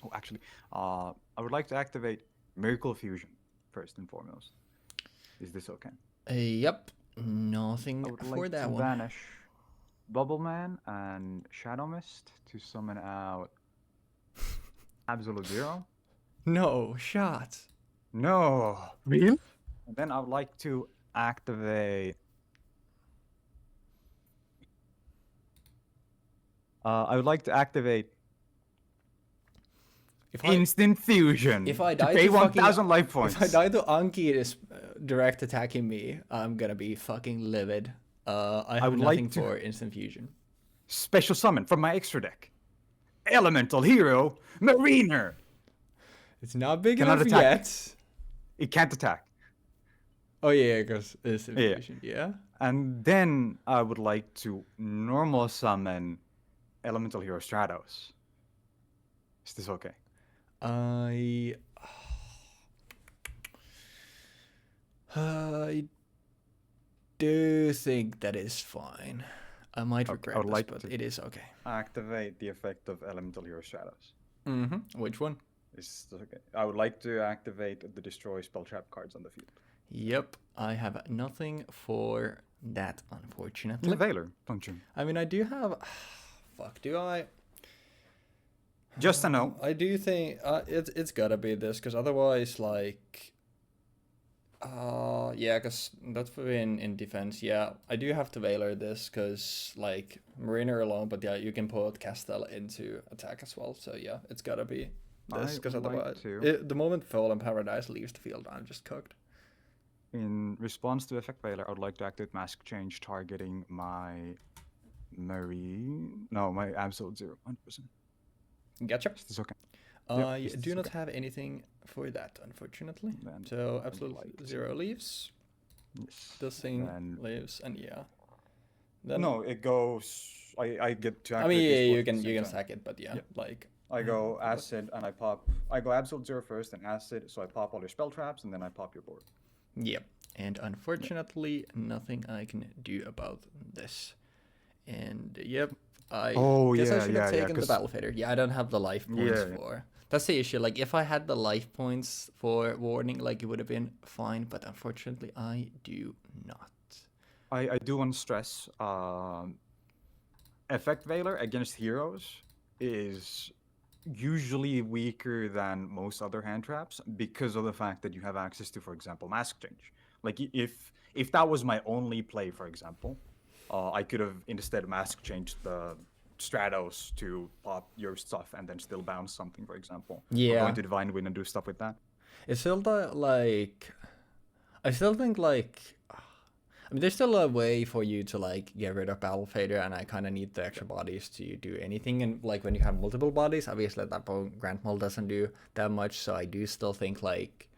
Oh, actually, I would like to activate Miracle Fusion first and foremost. Is this okay? Yep, nothing I would for like that to one. banish Bubble Man and Shadow Mist to summon out Absolute Zero. No shot. No. Really? And then I would like to activate. I would like to activate Instant Fusion. If I to die pay to 1,000 life points. If I die to Anki, it is direct attacking me. I'm gonna be fucking livid. I have would nothing like to- for instant fusion. Special summon from my extra deck. Elemental Hero Mariner. It's not big Cannot enough attack. yet. It can't attack. Oh yeah, because instant Yeah. fusion. Yeah. And then I would like to normal summon Elemental Hero Stratos. Is this okay? I do think that is fine. I might regret I would this, like but to- it is okay. Activate the effect of Elemental Hero Stratos. Which one? Is this okay? I would like to activate the destroy spell trap cards on the field. Yep, I have nothing for that, unfortunately. Veiler, don't you? I mean, I do have. Fuck, do I? Just a no. I do think it's gotta be this, because otherwise, like, yeah, because that's in defense. Yeah, I do have to Veiler this, because like Mariner alone, but yeah, you can put Castel into attack as well. So yeah, it's gotta be this, because otherwise, the moment Fallen Paradise leaves the field, I'm just cooked. In response to effect Veiler, I would like to activate Mask Change targeting my my Absolute Zero, 100%. Gotcha. Is this okay? I do not have anything for that, unfortunately. Then So I'd Absolute like Zero leaves. Yes. This thing Then- lives, and yeah. Then, No, it goes. I get to. I activate mean, yeah, these you both at can the same time. sack it, but yeah, like. I go Acid and I pop. I go Absolute Zero first, and Acid. So I pop all your spell traps, and then I pop your board. Yep. And unfortunately, nothing I can do about this. And yep, I guess I should have taken the Battle Fader. Yeah, I don't have the life points for. That's the issue. Like, if I had the life points for Warning, like, it would have been fine. But unfortunately, I do not. I do want to stress. Effect Veiler against heroes is usually weaker than most other hand traps because of the fact that you have access to, for example, Mask Change. Like, if that was my only play, for example, I could have instead Mask Changed the Stratos to pop your stuff and then still bounce something, for example. Yeah. Or go into Divine Wind and do stuff with that. It's still like, I still think like, I mean, there's still a way for you to like get rid of Battle Fader, and I kind of need the extra bodies to do anything. And like when you have multiple bodies, obviously at that point Grand Mall doesn't do that much. So I do still think like,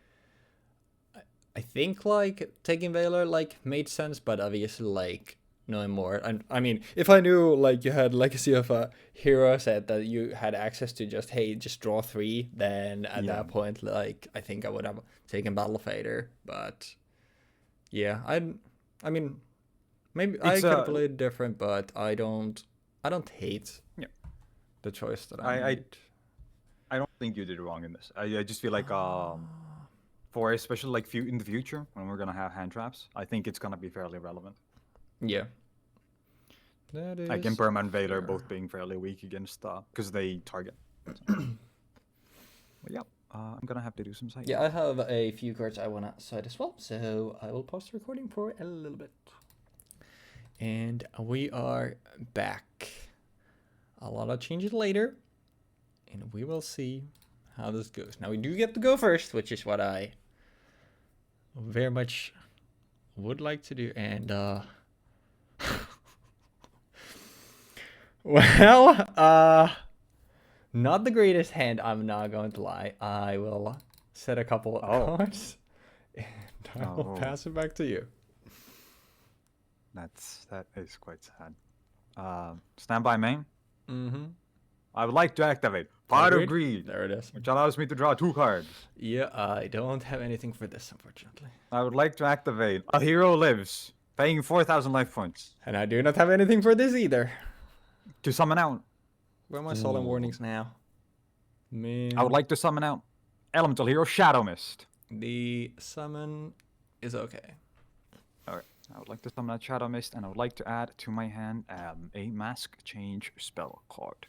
I think like taking Veiler like made sense, but obviously like knowing more. And I mean, if I knew like you had Legacy of a Hero set that you had access to just draw 3, then at that point, like I think I would have taken Battle Fader. But yeah, I mean, maybe I could have played different, but I don't hate the choice that I made. I don't think you did wrong in this. I just feel like for especially like in the future when we're gonna have hand traps, I think it's gonna be fairly relevant. Yeah. That is. Like Imperma and Vader both being fairly weak against because they target. So. But yeah, I'm gonna have to do some side. Yeah, I have a few cards I wanna side as well, so I will pause the recording for a little bit. And we are back. A lot of changes later, and we will see how this goes. Now we do get to go first, which is what I very much would like to do, and Well, not the greatest hand, I'm not going to lie. I will set a couple of cards and I will pass it back to you. That is quite sad. Standby main. Mm-hmm. I would like to activate Pot of Greed. There it is. Which allows me to draw 2 cards. Yeah, I don't have anything for this, unfortunately. I would like to activate A Hero Lives, paying 4,000 life points. And I do not have anything for this either. To summon out. Where are my solemn warnings now? Man. I would like to summon out Elemental Hero Shadow Mist. The summon is okay. Alright. I would like to summon out Shadow Mist, and I would like to add to my hand a Mask Change spell card.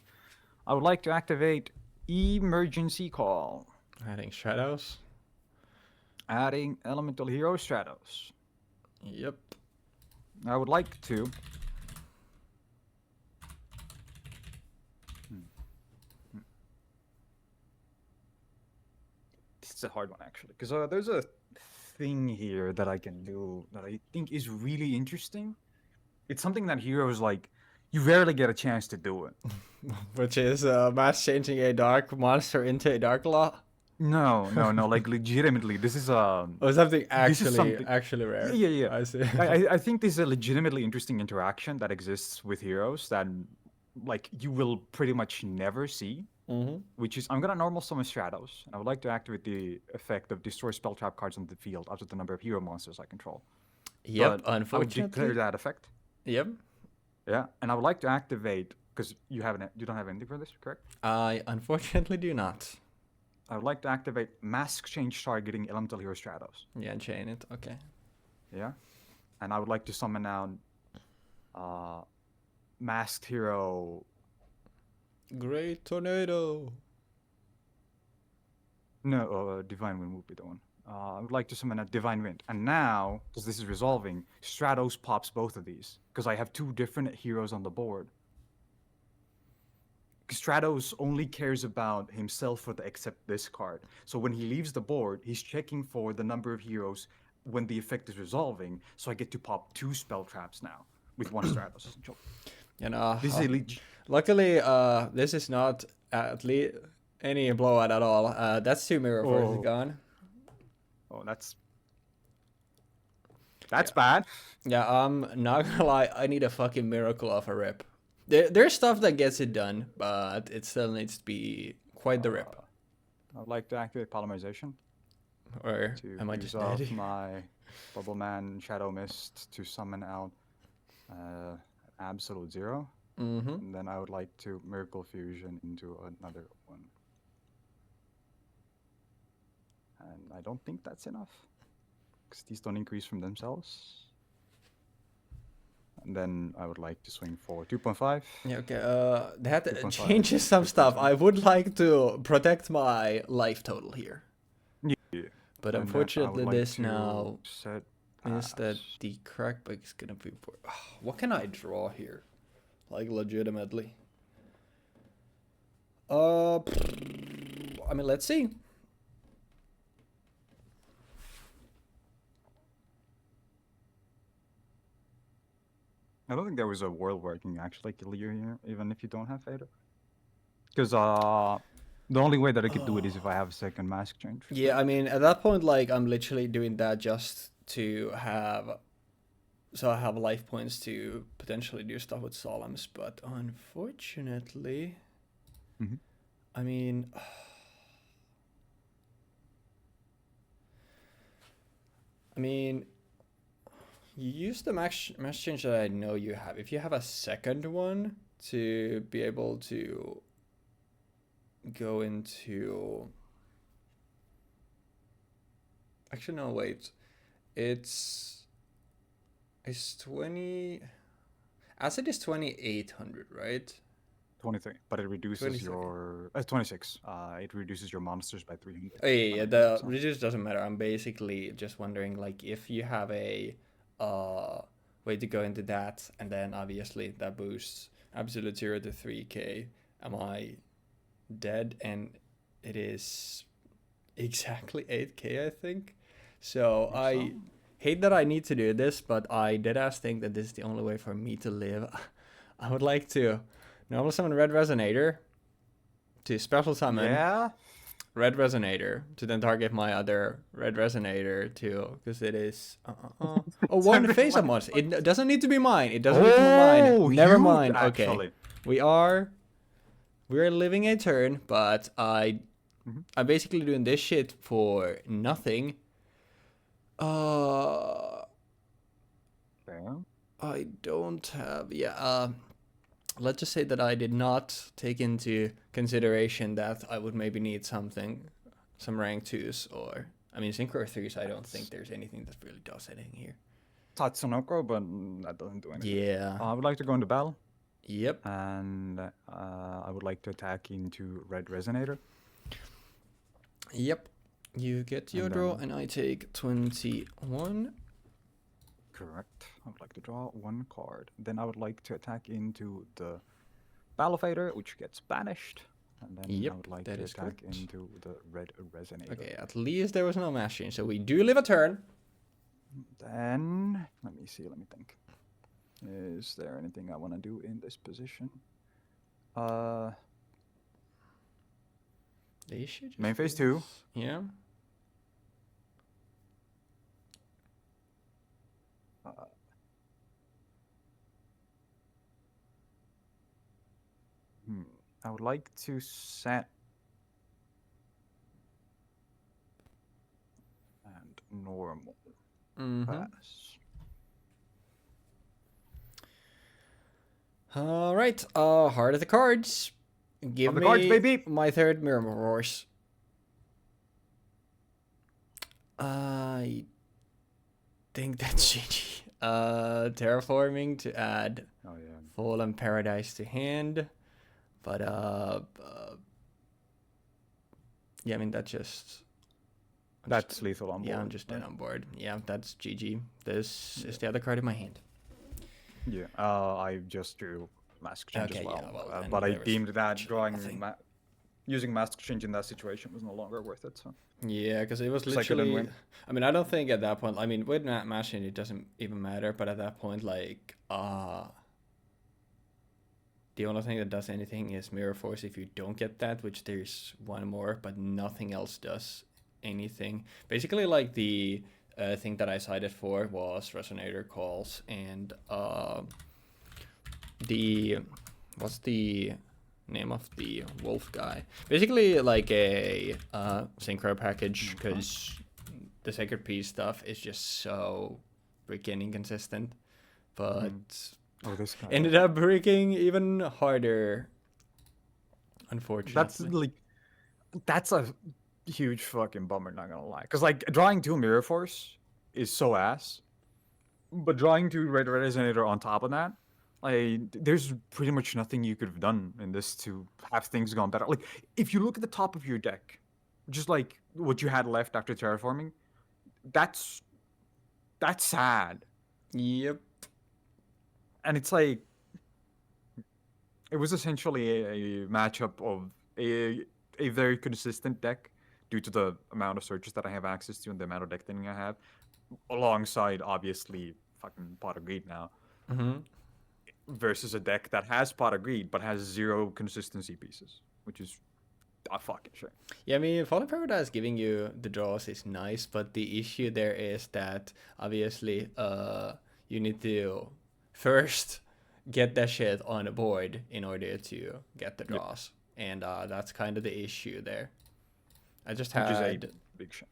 I would like to activate Emergency Call. Adding shadows. Adding Elemental Hero Shadows. Yep. I would like to... This is a hard one, actually. Because there's a thing here that I can do that I think is really interesting. It's something that heroes, like, you rarely get a chance to do it. Which is mass changing a dark monster into a dark law? No, like legitimately, this is something actually rare. Yeah. I see. I think this is a legitimately interesting interaction that exists with heroes that, like, you will pretty much never see. Which is, I'm gonna normal summon Shadows. I would like to activate the effect of destroy spell trap cards on the field up to the number of hero monsters I control. Yep, but unfortunately. I would declare that effect. Yep. Yeah, and I would like to activate, because you don't have anything for this, correct? I unfortunately do not. I would like to activate Mask Change targeting Elemental Hero Shadows. Yeah, and chain it, okay. Yeah, and I would like to summon out Masked Hero... Great Tornado. No, Divine Wind would be the one. I would like to summon a Divine Wind. And now, because this is resolving, Stratos pops both of these. Because I have 2 different heroes on the board. Stratos only cares about himself except this card. So when he leaves the board, he's checking for the number of heroes when the effect is resolving. So I get to pop 2 spell traps now with 1 Stratos. You know, this is elite. Luckily, this is not at least any blowout at all. That's 2 mirror forces gone. Oh, that's bad. Yeah, I'm not gonna lie. I need a fucking miracle of a rip. There's stuff that gets it done, but it still needs to be quite the rip. I would like to activate Polymerization. Or am I just dead? My Bubble Man Shadow Mist to summon out Absolute Zero. And then I would like to Miracle Fusion into another one. And I don't think that's enough. Because these don't increase from themselves. And then I would like to swing for 2.5. Yeah, okay. That changes some stuff. I would like to protect my life total here. Yeah. But and unfortunately, like this now means that the crackback is gonna be... What can I draw here? Like, legitimately. I mean, let's see. I don't think there was a world where I can actually kill you here, even if you don't have Fader. Because the only way that I could do it is if I have a second Mask Change. Yeah, I mean, at that point, like, I'm literally doing that just to have... So I have life points to potentially do stuff with Solemns, but unfortunately... I mean... You use the max change that I know you have. If you have a second one to be able to go into... Actually, no, wait. It's 20... Acid is 2,800, right? 23, but it reduces your... 26. It reduces your monsters by 300. Oh, yeah, the reduce doesn't matter. I'm basically just wondering, like, if you have a way to go into that, and then obviously that boosts absolute 0 to 3k. Am I dead? And it is exactly 8k, I think. So I hate that I need to do this, but I deadass think that this is the only way for me to live. I would like to Normal summon Red Resonator to special summon Yeah. Red Resonator to then target my other Red Resonator too, because it is oh, one face-up monster. It doesn't need to be mine. It doesn't need to be mine. Never mind. Actually. Okay, we're living a turn, but I'm basically doing this shit for nothing. Fair. I don't have let's just say that I did not take into consideration that I would maybe need some rank 2s, or, I mean, Synchro 3s, I don't think there's anything that really does anything here. Tatsunoko, but that doesn't do anything. Yeah. I would like to go into battle. Yep. And I would like to attack into Red Resonator. Yep. You get your draw, and I take 21. Correct. I would like to draw 1 card. Then I would like to attack into the Battle Fader, which gets banished. And then I would like to attack into the Red Resonator. Okay, at least there was no mass change, so we do live a turn. Then, let me see, let me think. Is there anything I want to do in this position? The issue main phase 2. Yeah. I would like to set and normal pass. All right. Heart of the cards. Give me cards, baby. My third Mirror Roars. I think that's GG. Terraforming to add Fallen Paradise to hand. But, yeah, I mean, that's lethal on board. Yeah, I'm just dead on board. Yeah, that's GG. This is the other card in my hand. Yeah, I just drew Mask Change as well. Yeah, well, but I deemed that using Mask Change in that situation was no longer worth it. So. Yeah, because it was literally... I mean, I don't think at that point... I mean, with Mask Change, it doesn't even matter. But at that point, like... the only thing that does anything is Mirror Force if you don't get that, which there's one more, but nothing else does anything. Basically, like, the thing that I cited for was Resonator Calls and what's the name of the wolf guy? Basically, like a synchro package, because the Sacred Peace stuff is just so freaking inconsistent, but... this guy ended up breaking even harder, unfortunately. That's a huge fucking bummer, not gonna lie. Because, like, drawing 2 Mirror Force is so ass, but drawing 2 Red Resonator on top of that, like, there's pretty much nothing you could have done in this to have things gone better. Like, if you look at the top of your deck, just like what you had left after terraforming, that's sad. Yep. And it's like, it was essentially a matchup of a very consistent deck due to the amount of searches that I have access to and the amount of deck thinning I have, alongside, obviously, fucking Pot of Greed now, versus a deck that has Pot of Greed but has 0 consistency pieces, which is a fucking shame. Yeah, I mean, Fallen Paradise giving you the draws is nice, but the issue there is that, obviously, you need to... first, get that shit on the board in order to get the draws. Yep. And that's kind of the issue there. I just had... Which is a big shit.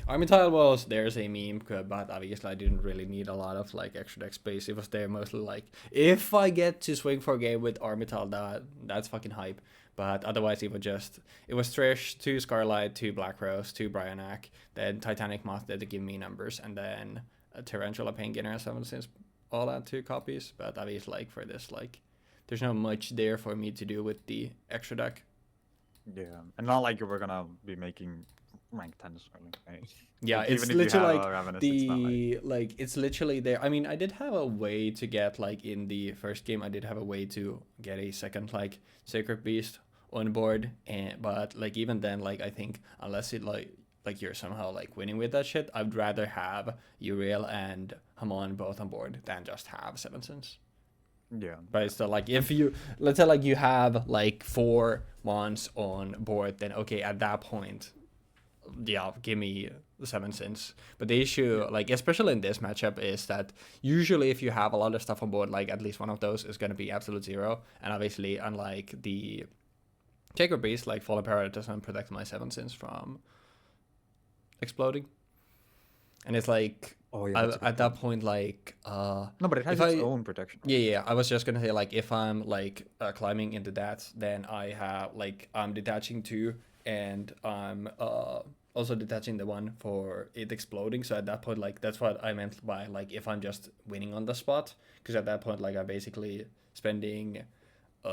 Armitile was, there's a meme, but obviously I didn't really need a lot of, like, extra deck space. It was there mostly, like, if I get to swing for a game with Armitile, that's fucking hype. But otherwise, it was Thresh, 2 Scarlight, 2 Black Rose, 2 Bryonak, then Titanic Moth did to give me numbers, and then a Tarantula Painkiller 7 since all out 2 copies. But obviously, like, for this, like, there's not much there for me to do with the extra deck. Yeah, and not like we're gonna be making rank 10s. Right? Yeah, like, it's literally like it's literally there. I mean, I did have a way to get, like, in the first game, I did have a way to get a second, like, Sacred Beast on board, but, like, even then, like, I think unless it like you're somehow, like, winning with that shit, I'd rather have Uriel and Hamon both on board than just have 7 cents. Yeah. But it's still like, if you, let's say like you have like 4 mons on board, then okay, at that point, yeah, give me 7 cents. But the issue, like especially in this matchup, is that usually if you have a lot of stuff on board, like at least one of those is going to be absolute zero. And obviously, unlike the Sacred Beast, like Fallen Parrot doesn't protect my 7 cents from exploding. And it's like, Oh yeah. at that point, like No, but it has if its own protection. yeah, I was just gonna say, like, if I'm like climbing into that, then I have like, I'm detaching 2, and I'm also detaching the one for it exploding. So at that point, like, that's what I meant by like, if I'm just winning on the spot, because at that point, like, I'm basically spending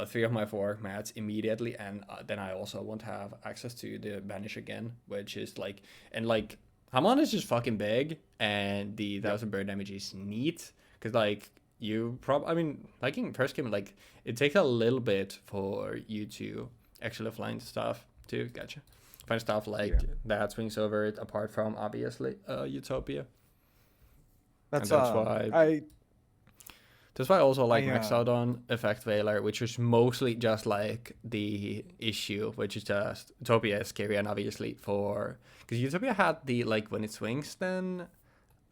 3 of my 4 mats immediately, and then I also won't have access to the banish again, which is like, and like Hamon is just fucking big, and the 1000 bird damage is neat, because like I mean, like in first game, like it takes a little bit for you to actually find stuff find stuff like that swings over it, apart from obviously Utopia. That's why that's why I also like max out on Effect Veiler, which is mostly just like the issue, which is just Utopia is scary, and obviously because Utopia had the, like, when it swings, then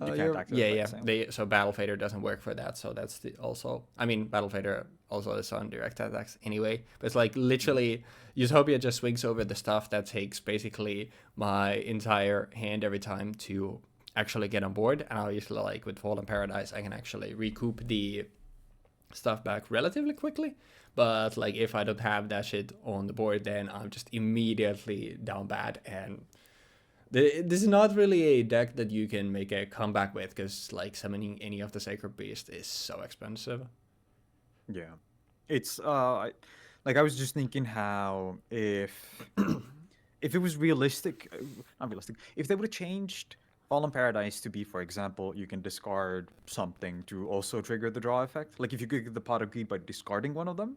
you can't activate so Battle Fader doesn't work for that, so that's Battle Fader also is on direct attacks anyway, but it's like literally Utopia just swings over the stuff that takes basically my entire hand every time to actually get on board, and obviously like with Fallen Paradise I can actually recoup the stuff back relatively quickly. But like if I don't have that shit on the board, then I'm just immediately down bad, and this is not really a deck that you can make a comeback with, because like summoning any of the Sacred Beast is so expensive. Yeah, it's I was just thinking how if it was realistic, not realistic, if they would have changed Fallen Paradise to be, for example, you can discard something to also trigger the draw effect. Like if you could get the Pot of Greed by discarding one of them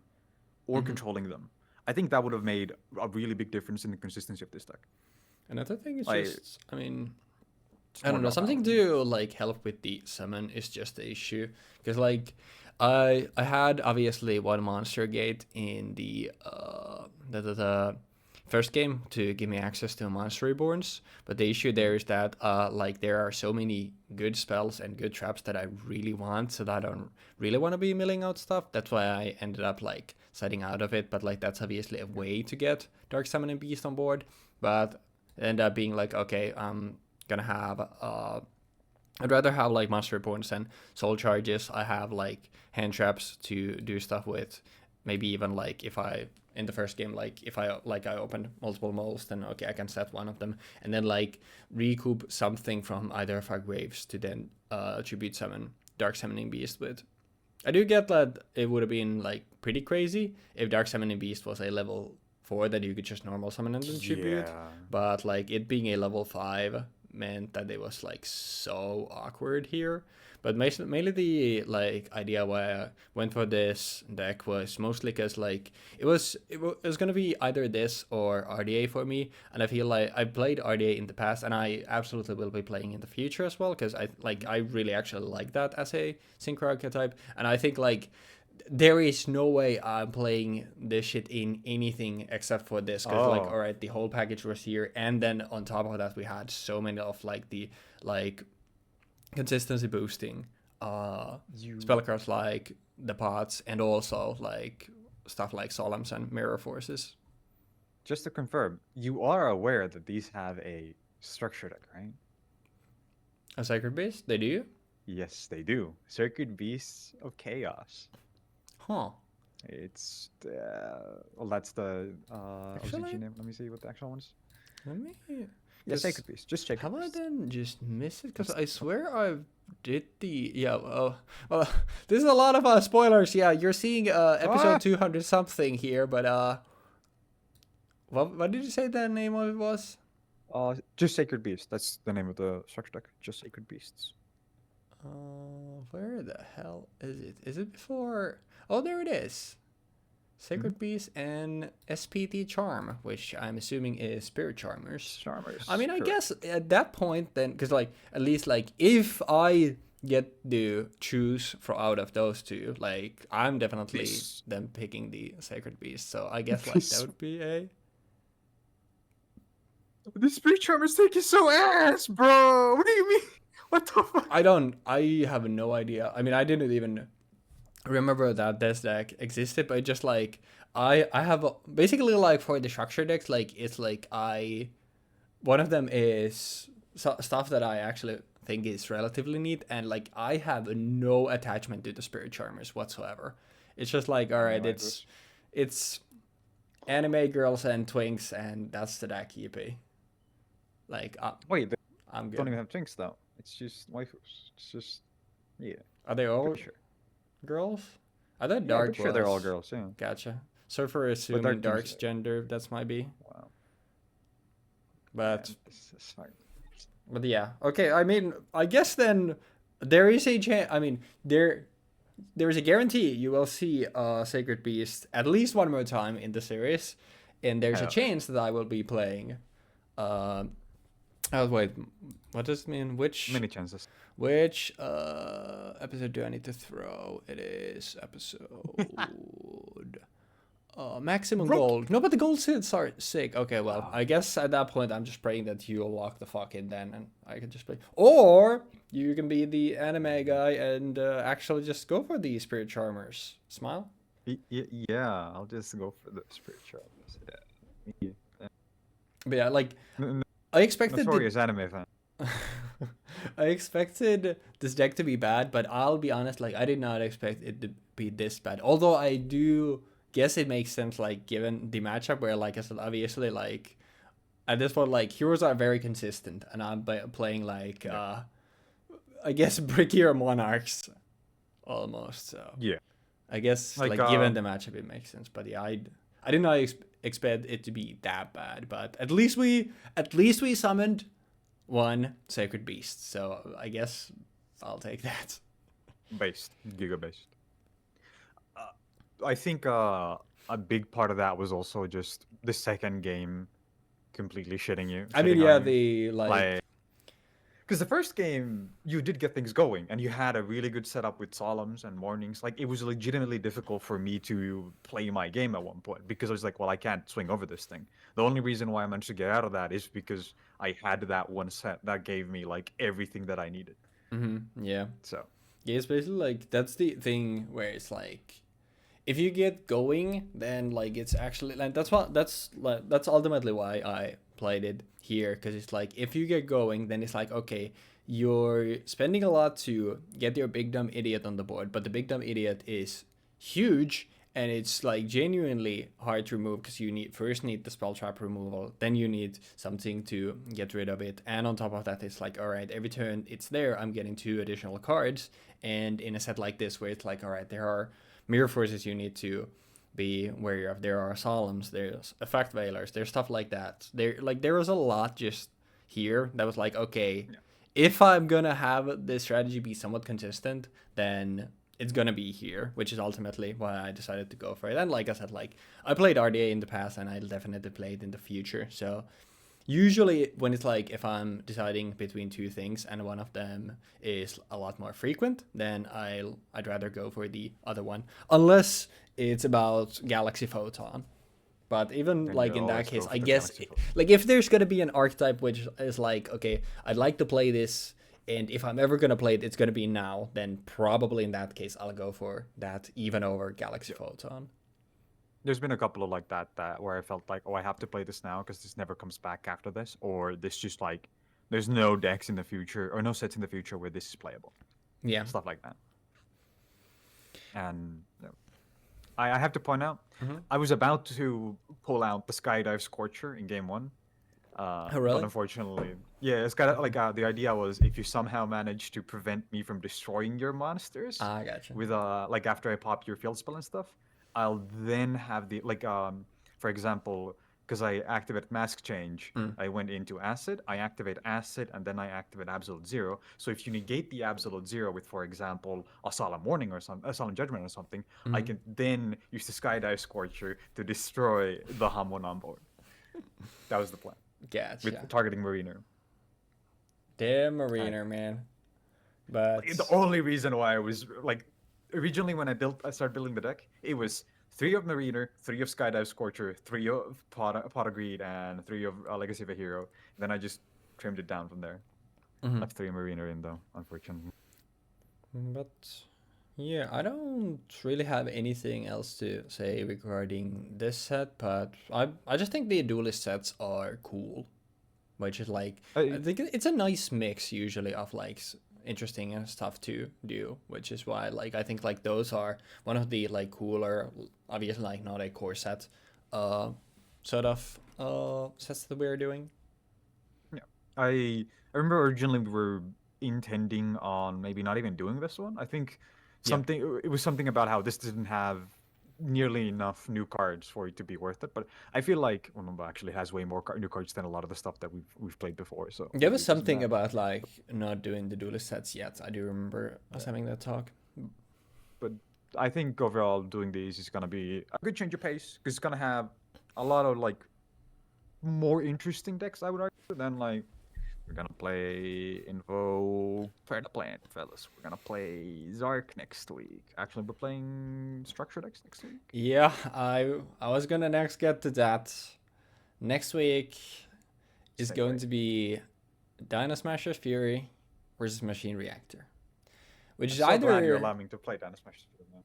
or controlling them, I think that would have made a really big difference in the consistency of this deck. Another thing is just, I mean, I don't know, something to like help with the summon is just the issue, because like I had obviously one monster gate in the first game to give me access to monster reborns, but the issue there is that like there are so many good spells and good traps that I really want, so that I don't really want to be milling out stuff. That's why I ended up like setting out of it, but like that's obviously a way to get Dark Summoning Beast on board, but it ended up being like, okay, I'm gonna have I'd rather have like monster reborns and soul charges. I have like hand traps to do stuff with. Maybe even like if I in the first game, like if I opened multiple moles, then okay, I can set one of them and then like recoup something from either of our graves to then tribute summon Dark Summoning Beast with. I do get that it would have been like pretty crazy if Dark Summoning Beast was a level 4 that you could just normal summon and then tribute, but like it being a level 5 meant that it was like so awkward here. But mainly the like idea why I went for this deck was mostly because like it was gonna be either this or RDA for me, and I feel like I played RDA in the past, and I absolutely will be playing in the future as well, because I really actually like that as a synchro archetype, and I think like there is no way I'm playing this shit in anything except for this, because like, all right, the whole package was here, and then on top of that we had so many of like the like consistency boosting spellcards like the pots, and also like stuff like Solemns and Mirror Forces. Just to confirm, you are aware that these have a structure deck, right? A Sacred Beast? They do? Yes, they do. Sacred Beasts of Chaos. Huh. It's that's the OCG name. Let me see what the actual one is. Let me. Yeah, Sacred Beast. Just check. Have I then just missed it? Because I swear I did the well. This is a lot of spoilers. Yeah, you're seeing episode 200 something here, but what did you say the name of it was? Just Sacred Beast. That's the name of the structure deck. Just Sacred Beasts. Where the hell is it? Is it before? Oh, there it is. Sacred Beast and SPT Charm, which I'm assuming is Spirit Charmers. Charmers. I mean, I guess at that point then, because like at least like if I get to choose out of those two, like I'm definitely This, then picking the Sacred Beast. So I guess like that this, would be a. this Spirit Charmer's take is so ass, bro. What do you mean? What the fuck? I have no idea. I mean, I didn't even remember that this deck existed, but just like I have basically like for the structure decks, like it's like one of them is stuff that I actually think is relatively neat, and like I have no attachment to the Spirit Charmers whatsoever. It's just like, all right, it's anime girls and twinks, and that's the deck EP. Like Wait, they I'm don't good. even have Jeexx though. It's just waifus. It's just yeah. Are they all Pretty sure. girls? I thought Yeah, Dark pretty sure they're all was. girls. Yeah. Gotcha. So for But assuming Dark seems Dark's gender, that's might be. wow. But Man, this is fine. but yeah, okay. I mean, I guess then there is a chance. I mean, there is a guarantee you will see Sacred Beast at least one more time in the series, and there's a chance that I will be playing. Oh wait, what does it mean? Many chances. Which episode do I need to throw? It is episode maximum gold. No, but the gold seeds are sick. Okay, well, I guess at that point I'm just praying that you'll lock the fuck in then, and I can just play. Or you can be the anime guy and actually just go for the Spirit Charmers. Smile. Yeah, I'll just go for the Spirit Charmers. Yeah. But yeah, like I expected Notorious anime fan. I expected this deck to be bad, but I'll be honest, like I did not expect it to be this bad. Although I do guess it makes sense, like given the matchup where, like I said, obviously, like at this point, like heroes are very consistent, and I'm playing like I guess brickier monarchs almost. So Yeah. I guess like given the matchup, it makes sense. But yeah, I did not expect it to be that bad. But at least we summoned one Sacred Beast. So I guess I'll take that. Giga based. I think a big part of that was also just the second game completely shitting you. I mean, yeah, the like because the first game you did get things going and you had a really good setup with solemns and mornings. Like it was legitimately difficult for me to play my game at one point because I was like, well, I can't swing over this thing. The only reason why I managed to get out of that is because I had that one set that gave me like everything that I needed. Yeah. So yeah, it's basically like that's the thing where it's like if you get going, then like it's actually like that's ultimately why I played it here, because it's like if you get going, then it's like okay, you're spending a lot to get your big dumb idiot on the board, but the big dumb idiot is huge and it's like genuinely hard to remove because you need the spell trap removal, then you need something to get rid of it, and on top of that it's like all right, every turn it's there, I'm getting 2 additional cards, and in a set like this where it's like all right, there are mirror forces you need to be wary of, there are solemns, there's effect veilers, there's stuff like that, there was a lot just here that was like okay, if I'm gonna have this strategy be somewhat consistent, then it's gonna be here, which is ultimately why I decided to go for it. And like I said, like I played RDA in the past and I'll definitely play it in the future, so usually when it's like if I'm deciding between 2 things and one of them is a lot more frequent, then I'd rather go for the other one, unless it's about Galaxy Photon. But even then like in that case, I guess like if there's gonna be an archetype which is like okay, I'd like to play this, and if I'm ever gonna play it, it's gonna be now, then probably in that case I'll go for that even over Galaxy Photon. There's been a couple of like that where I felt like, oh, I have to play this now because this never comes back after this, or this just like there's no decks in the future or no sets in the future where this is playable. Yeah, stuff like that. And I have to point out, I was about to pull out the Skydive Scorcher in game 1. really? But unfortunately, yeah, it's kind of like the idea was if you somehow manage to prevent me from destroying your monsters, I gotcha. with like after I pop your field spell and stuff, I'll then have the like for example, because I activate Mask Change, I went into Acid, I activate Acid, and then I activate Absolute Zero. So if you negate the Absolute Zero with, for example, a Solemn Warning or a Solemn Judgment or something, I can then use the Skydive Scorcher to destroy the Hamon on board. That was the plan. Gotcha. With targeting Mariner. Damn Mariner, man. But The only reason why I was like, originally when I started building the deck, it was 3 of Mariner, 3 of Skydive Scorcher, 3 of Pot of Greed, and 3 of Legacy of a Hero. Then I just trimmed it down from there. Left 3 Mariner in though, unfortunately. But yeah, I don't really have anything else to say regarding this set, but I just think the duelist sets are cool, which is like I think it's a nice mix usually of like interesting and stuff to do, which is why like I think like those are one of the like cooler, obviously like not a core set, sort of sets that we're doing. Yeah, I remember originally we were intending on maybe not even doing this one. I think it was something about how this didn't have nearly enough new cards for it to be worth it. But I feel like Onumba actually has way more new cards than a lot of the stuff that we've played before. So There was something about like not doing the duelist sets yet. I do remember us having that talk. But I think overall doing these is gonna be a good change of pace because it's gonna have a lot of like more interesting decks. I would argue than like we're gonna play Invo Fair to Plan, fellas. We're gonna play Zark next week. Actually, we're playing Structure decks next week. Yeah, I was gonna next get to that. Next week is going to be Dino Smasher Fury versus Machine Reactor, which is either. Glad you allow me to play Dino Smasher Fury.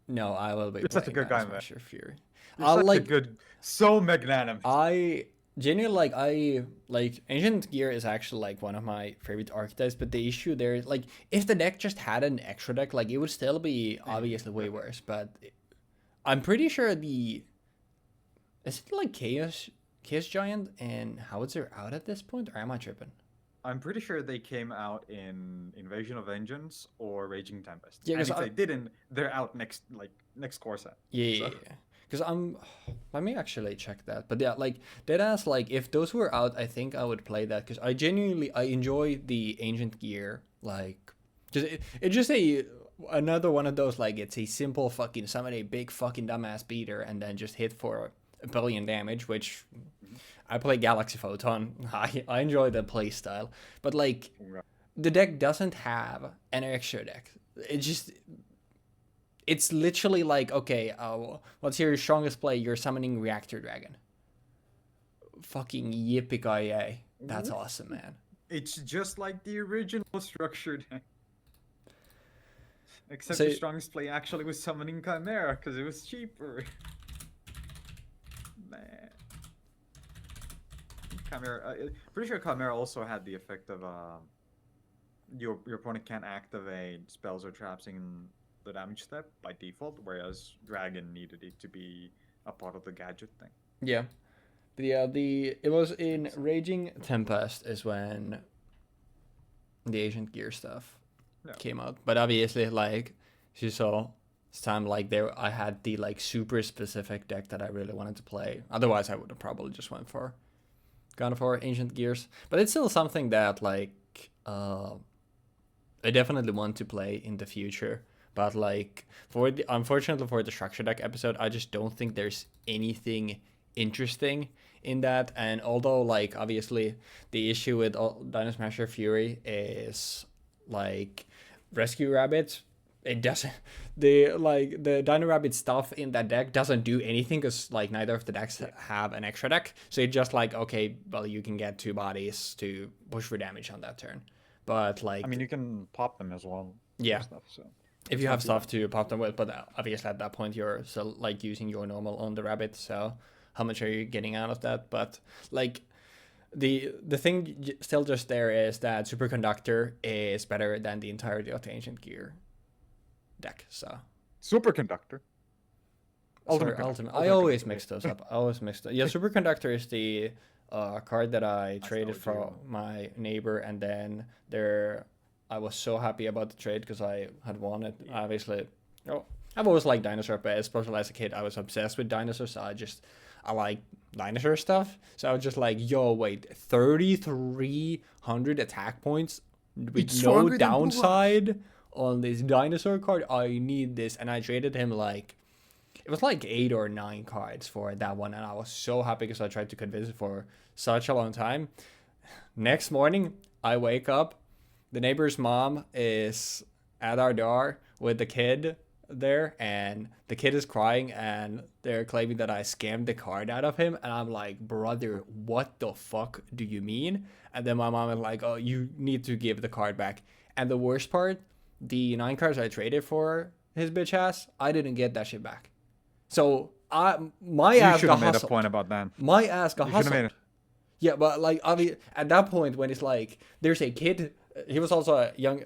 No, I will be. You're such a good guy, man. Smasher Fury. You're such a good, so magnanimous. I genuinely like Ancient Gear is actually like one of my favorite archetypes, but the issue there is like if the deck just had an extra deck, like it would still be obviously way worse. But I'm pretty sure is it like Chaos Giant and Howitzer out at this point, or am I tripping? I'm pretty sure they came out in Invasion of Vengeance or Raging Tempest. Yeah, and if they didn't, they're out next core set. Yeah. Because let me actually check that. But yeah, like deadass, like if those were out, I think I would play that because I enjoy the Ancient Gear. Like, it's just another one of those like it's a simple fucking summon a big fucking dumbass beater and then just hit for a billion damage, which I play Galaxy Photon. I enjoy the play style, but like the deck doesn't have an extra deck. It's literally like, okay, what's your strongest play? You're summoning Reactor Dragon. Fucking yippee-ki-yay. That's awesome, man. It's just like the original structure deck. Except the strongest play actually was summoning Chimera because it was cheaper. Man. Chimera, pretty sure Chimera also had the effect of your opponent can't activate spells or traps in the damage step by default, whereas Dragon needed it to be a part of the gadget thing. Yeah. But yeah, it was in Raging Tempest is when the Ancient Gear stuff came out. But obviously, like, you saw, it's time like there I had the like super specific deck that I really wanted to play. Otherwise I would have probably just gone for Ancient Gears. But it's still something that like I definitely want to play in the future. But like unfortunately for the structure deck episode, I just don't think there's anything interesting in that. And although like obviously the issue with Dino Smasher Fury is like Rescue Rabbit, it doesn't the Dino Rabbit stuff in that deck doesn't do anything because like neither of the decks have an extra deck. So it's just like, okay, well you can get 2 bodies to push for damage on that turn. But like I mean you can pop them as well. Yeah. Stuff, so. If you have stuff to pop them with, but obviously at that point you're still like using your normal on the rabbit, so how much are you getting out of that? But like the thing still just there is that Superconductor is better than the entirety of the Ancient Gear deck. So Superconductor. Ultimate. I always mix those up. Yeah, Superconductor is the card that I traded for my neighbor, and then I was so happy about the trade because I had won it. Yeah. Obviously, I've always liked dinosaur, but especially as a kid, I was obsessed with dinosaurs. So I like dinosaur stuff. So I was just like, yo, wait, 3,300 attack points with no downside on this dinosaur card. I need this, and I traded him like it was like 8 or 9 cards for that one, and I was so happy because I tried to convince it for such a long time. Next morning, I wake up. the neighbor's mom is at our door with the kid there, and the kid is crying, and they're claiming that I scammed the card out of him, and I'm like, brother, what the fuck do you mean? And then my mom is like, oh, you need to give the card back. And the worst part, the 9 cards I traded for his bitch ass, I didn't get that shit back. So my ass should got have made hustled. a point about that. My ass got You should have made hustled. Yeah, but like, I mean, at that point when it's like, there's a kid, he was also a young,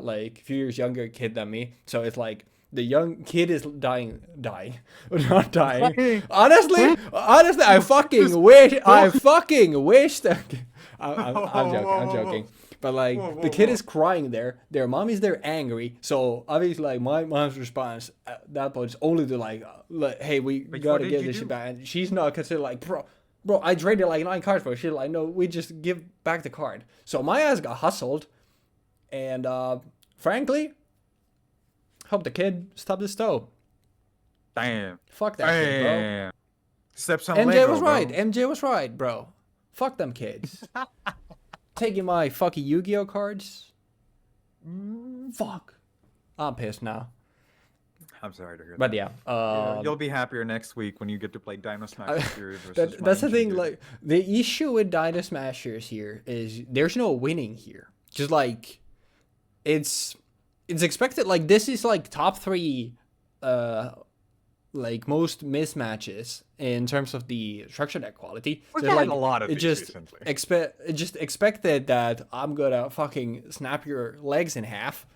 like, few years younger kid than me. So it's like, the young kid is dying, not dying. Honestly, I fucking wish that. I'm joking. But like, the kid is crying there. Their mom is there angry. So obviously, like, my mom's response at that point is only to like hey, we gotta give this shit back. And she's not considered like, bro, I traded like 9 cards for it. She's like, no, we just give back the card. So my ass got hustled, and frankly, hope the kid stubbed his toe. Damn. Fuck that kid, bro. Steps on MJ Lego, was bro. right. MJ was right, bro. Fuck them kids. Taking my fucking Yu-Gi-Oh cards. Fuck. I'm pissed now. I'm sorry to hear that. But yeah, you'll be happier next week when you get to play Dino Smash Fury versus that's the thing. Dude. Like, the issue with Dino Smashers here is there's no winning here. Just like, it's expected. Like, this is like top 3, like, most mismatches in terms of the structure deck quality. We've So, had like, a lot of it these just recently. expected that I'm gonna fucking snap your legs in half.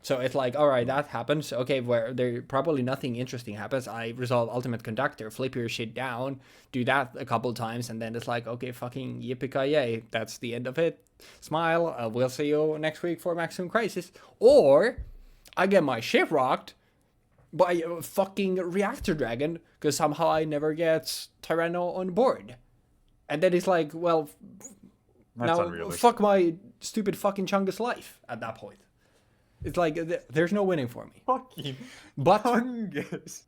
So it's like, all right, that happens. Okay, where there probably nothing interesting happens. I resolve Ultimate Conductor, flip your shit down, do that a couple times, and then it's like, okay, fucking yippee-ki-yay. That's the end of it. Smile. We'll see you next week for Maximum Crisis. Or I get my shit rocked by a fucking Reactor Dragon, because somehow I never get Tyranno on board. And then it's like, well, That's now unrealistic. fuck my stupid fucking Chungus life at that point. It's like, there's no winning for me. Fucking But fungus.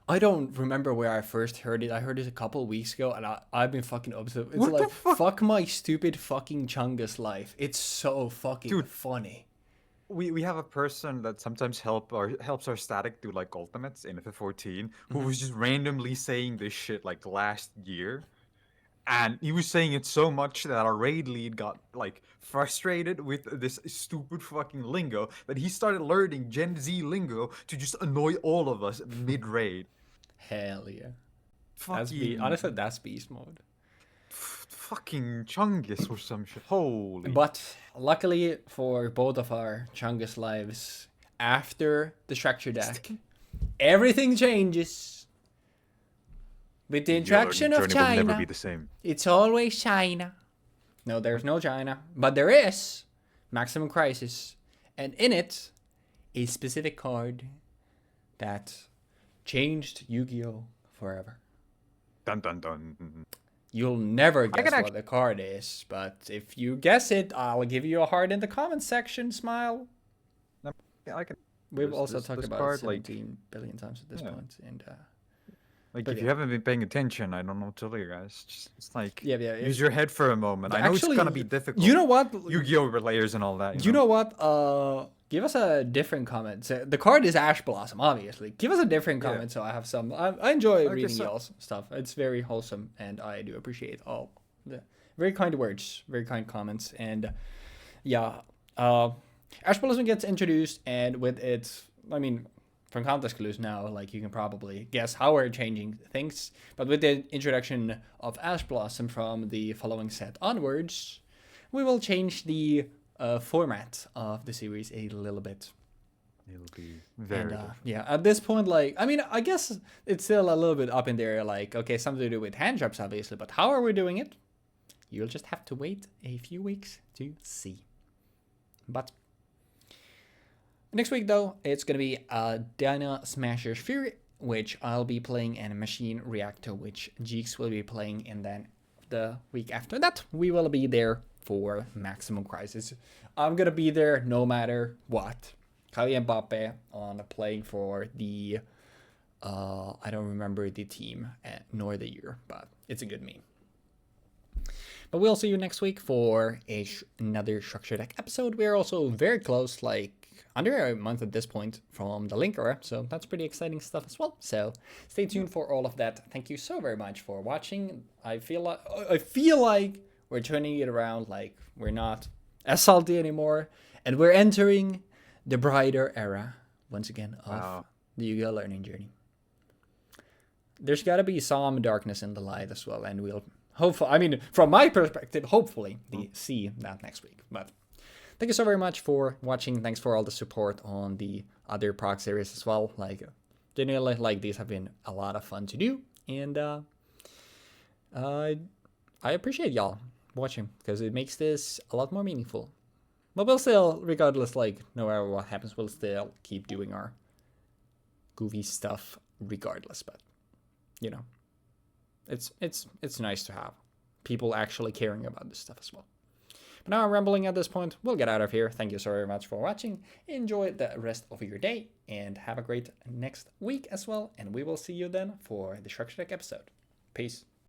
I don't remember where I first heard it. I heard it a couple weeks ago, and I've been fucking obsessed. It's What the like, fuck? fuck my stupid fucking Chungus life. It's so fucking funny. We have a person that sometimes helps our static do like ultimates in FF14 who was just randomly saying this shit like last year. And he was saying it so much that our raid lead got like frustrated with this stupid fucking lingo that he started learning Gen Z lingo to just annoy all of us mid raid. Hell yeah. Fucking Honestly, that's beast mode. fucking Chungus or some shit. Holy. But luckily for both of our Chungus lives, after the structure deck, everything changes. With the introduction of Journey will never China, be the same. it's always China. No, there's no China. But there is Maximum Crisis. And in it, a specific card that changed Yu-Gi-Oh! Forever. Dun dun dun. You'll never guess what the card is, but if you guess it, I'll give you a heart in the comments section, Smile. Yeah, I can. We've also talked this about card, it 17 billion times at this point. And like, but if yeah. you haven't been paying attention, I don't know what to tell you guys. Just, it's like, Yeah, use your head for a moment. I know Actually, it's gonna be difficult. You know what? Yu-Gi-Oh! Layers and all that. You know what? Give us a different comment. So the card is Ash Blossom, obviously. Give us a different comment so I have some. I enjoy reading y'all's stuff. It's very wholesome, and I do appreciate all the very kind words, very kind comments, and yeah. Ash Blossom gets introduced, and with its, I mean, from Contest Clues now, like, you can probably guess how we're changing things. But with the introduction of Ash Blossom from the following set onwards, we will change the format of the series a little bit. It'll be very yeah, at this point, like, I mean, I guess it's still a little bit up in there, like, okay, something to do with hand drops, obviously, but how are we doing it? You'll just have to wait a few weeks to see. But next week, though, it's going to be Dino Smashers Fury, which I'll be playing, and Machine Reactor, which Jeexx will be playing, and then the week after that, we will be there for Maximum Crisis. I'm going to be there no matter what. Kali and Mbappe on playing for the, I don't remember the team nor the year, but it's a good meme. But we'll see you next week for another Structure Deck episode. We're also very close, like under a month at this point from the Link era, so that's pretty exciting stuff as well. So stay tuned for all of that. Thank you so very much for watching. I feel like we're turning it around, like we're not as salty anymore, and we're entering the brighter era once again of the Yu-Gi-Oh learning journey. There's got to be some darkness in the light as well, and we'll hopefully, I mean, from my perspective, hopefully see that next week. But thank you so very much for watching. Thanks for all the support on the other proc series as well. Like, generally, like, these have been a lot of fun to do, and I appreciate y'all watching because it makes this a lot more meaningful. But we'll still, regardless, like, no matter what happens, we'll still keep doing our goofy stuff regardless. But you know, it's nice to have people actually caring about this stuff as well. But now I'm rambling at this point. We'll get out of here. Thank you so very much for watching. Enjoy the rest of your day and have a great next week as well. And we will see you then for the Structure Deck episode. Peace.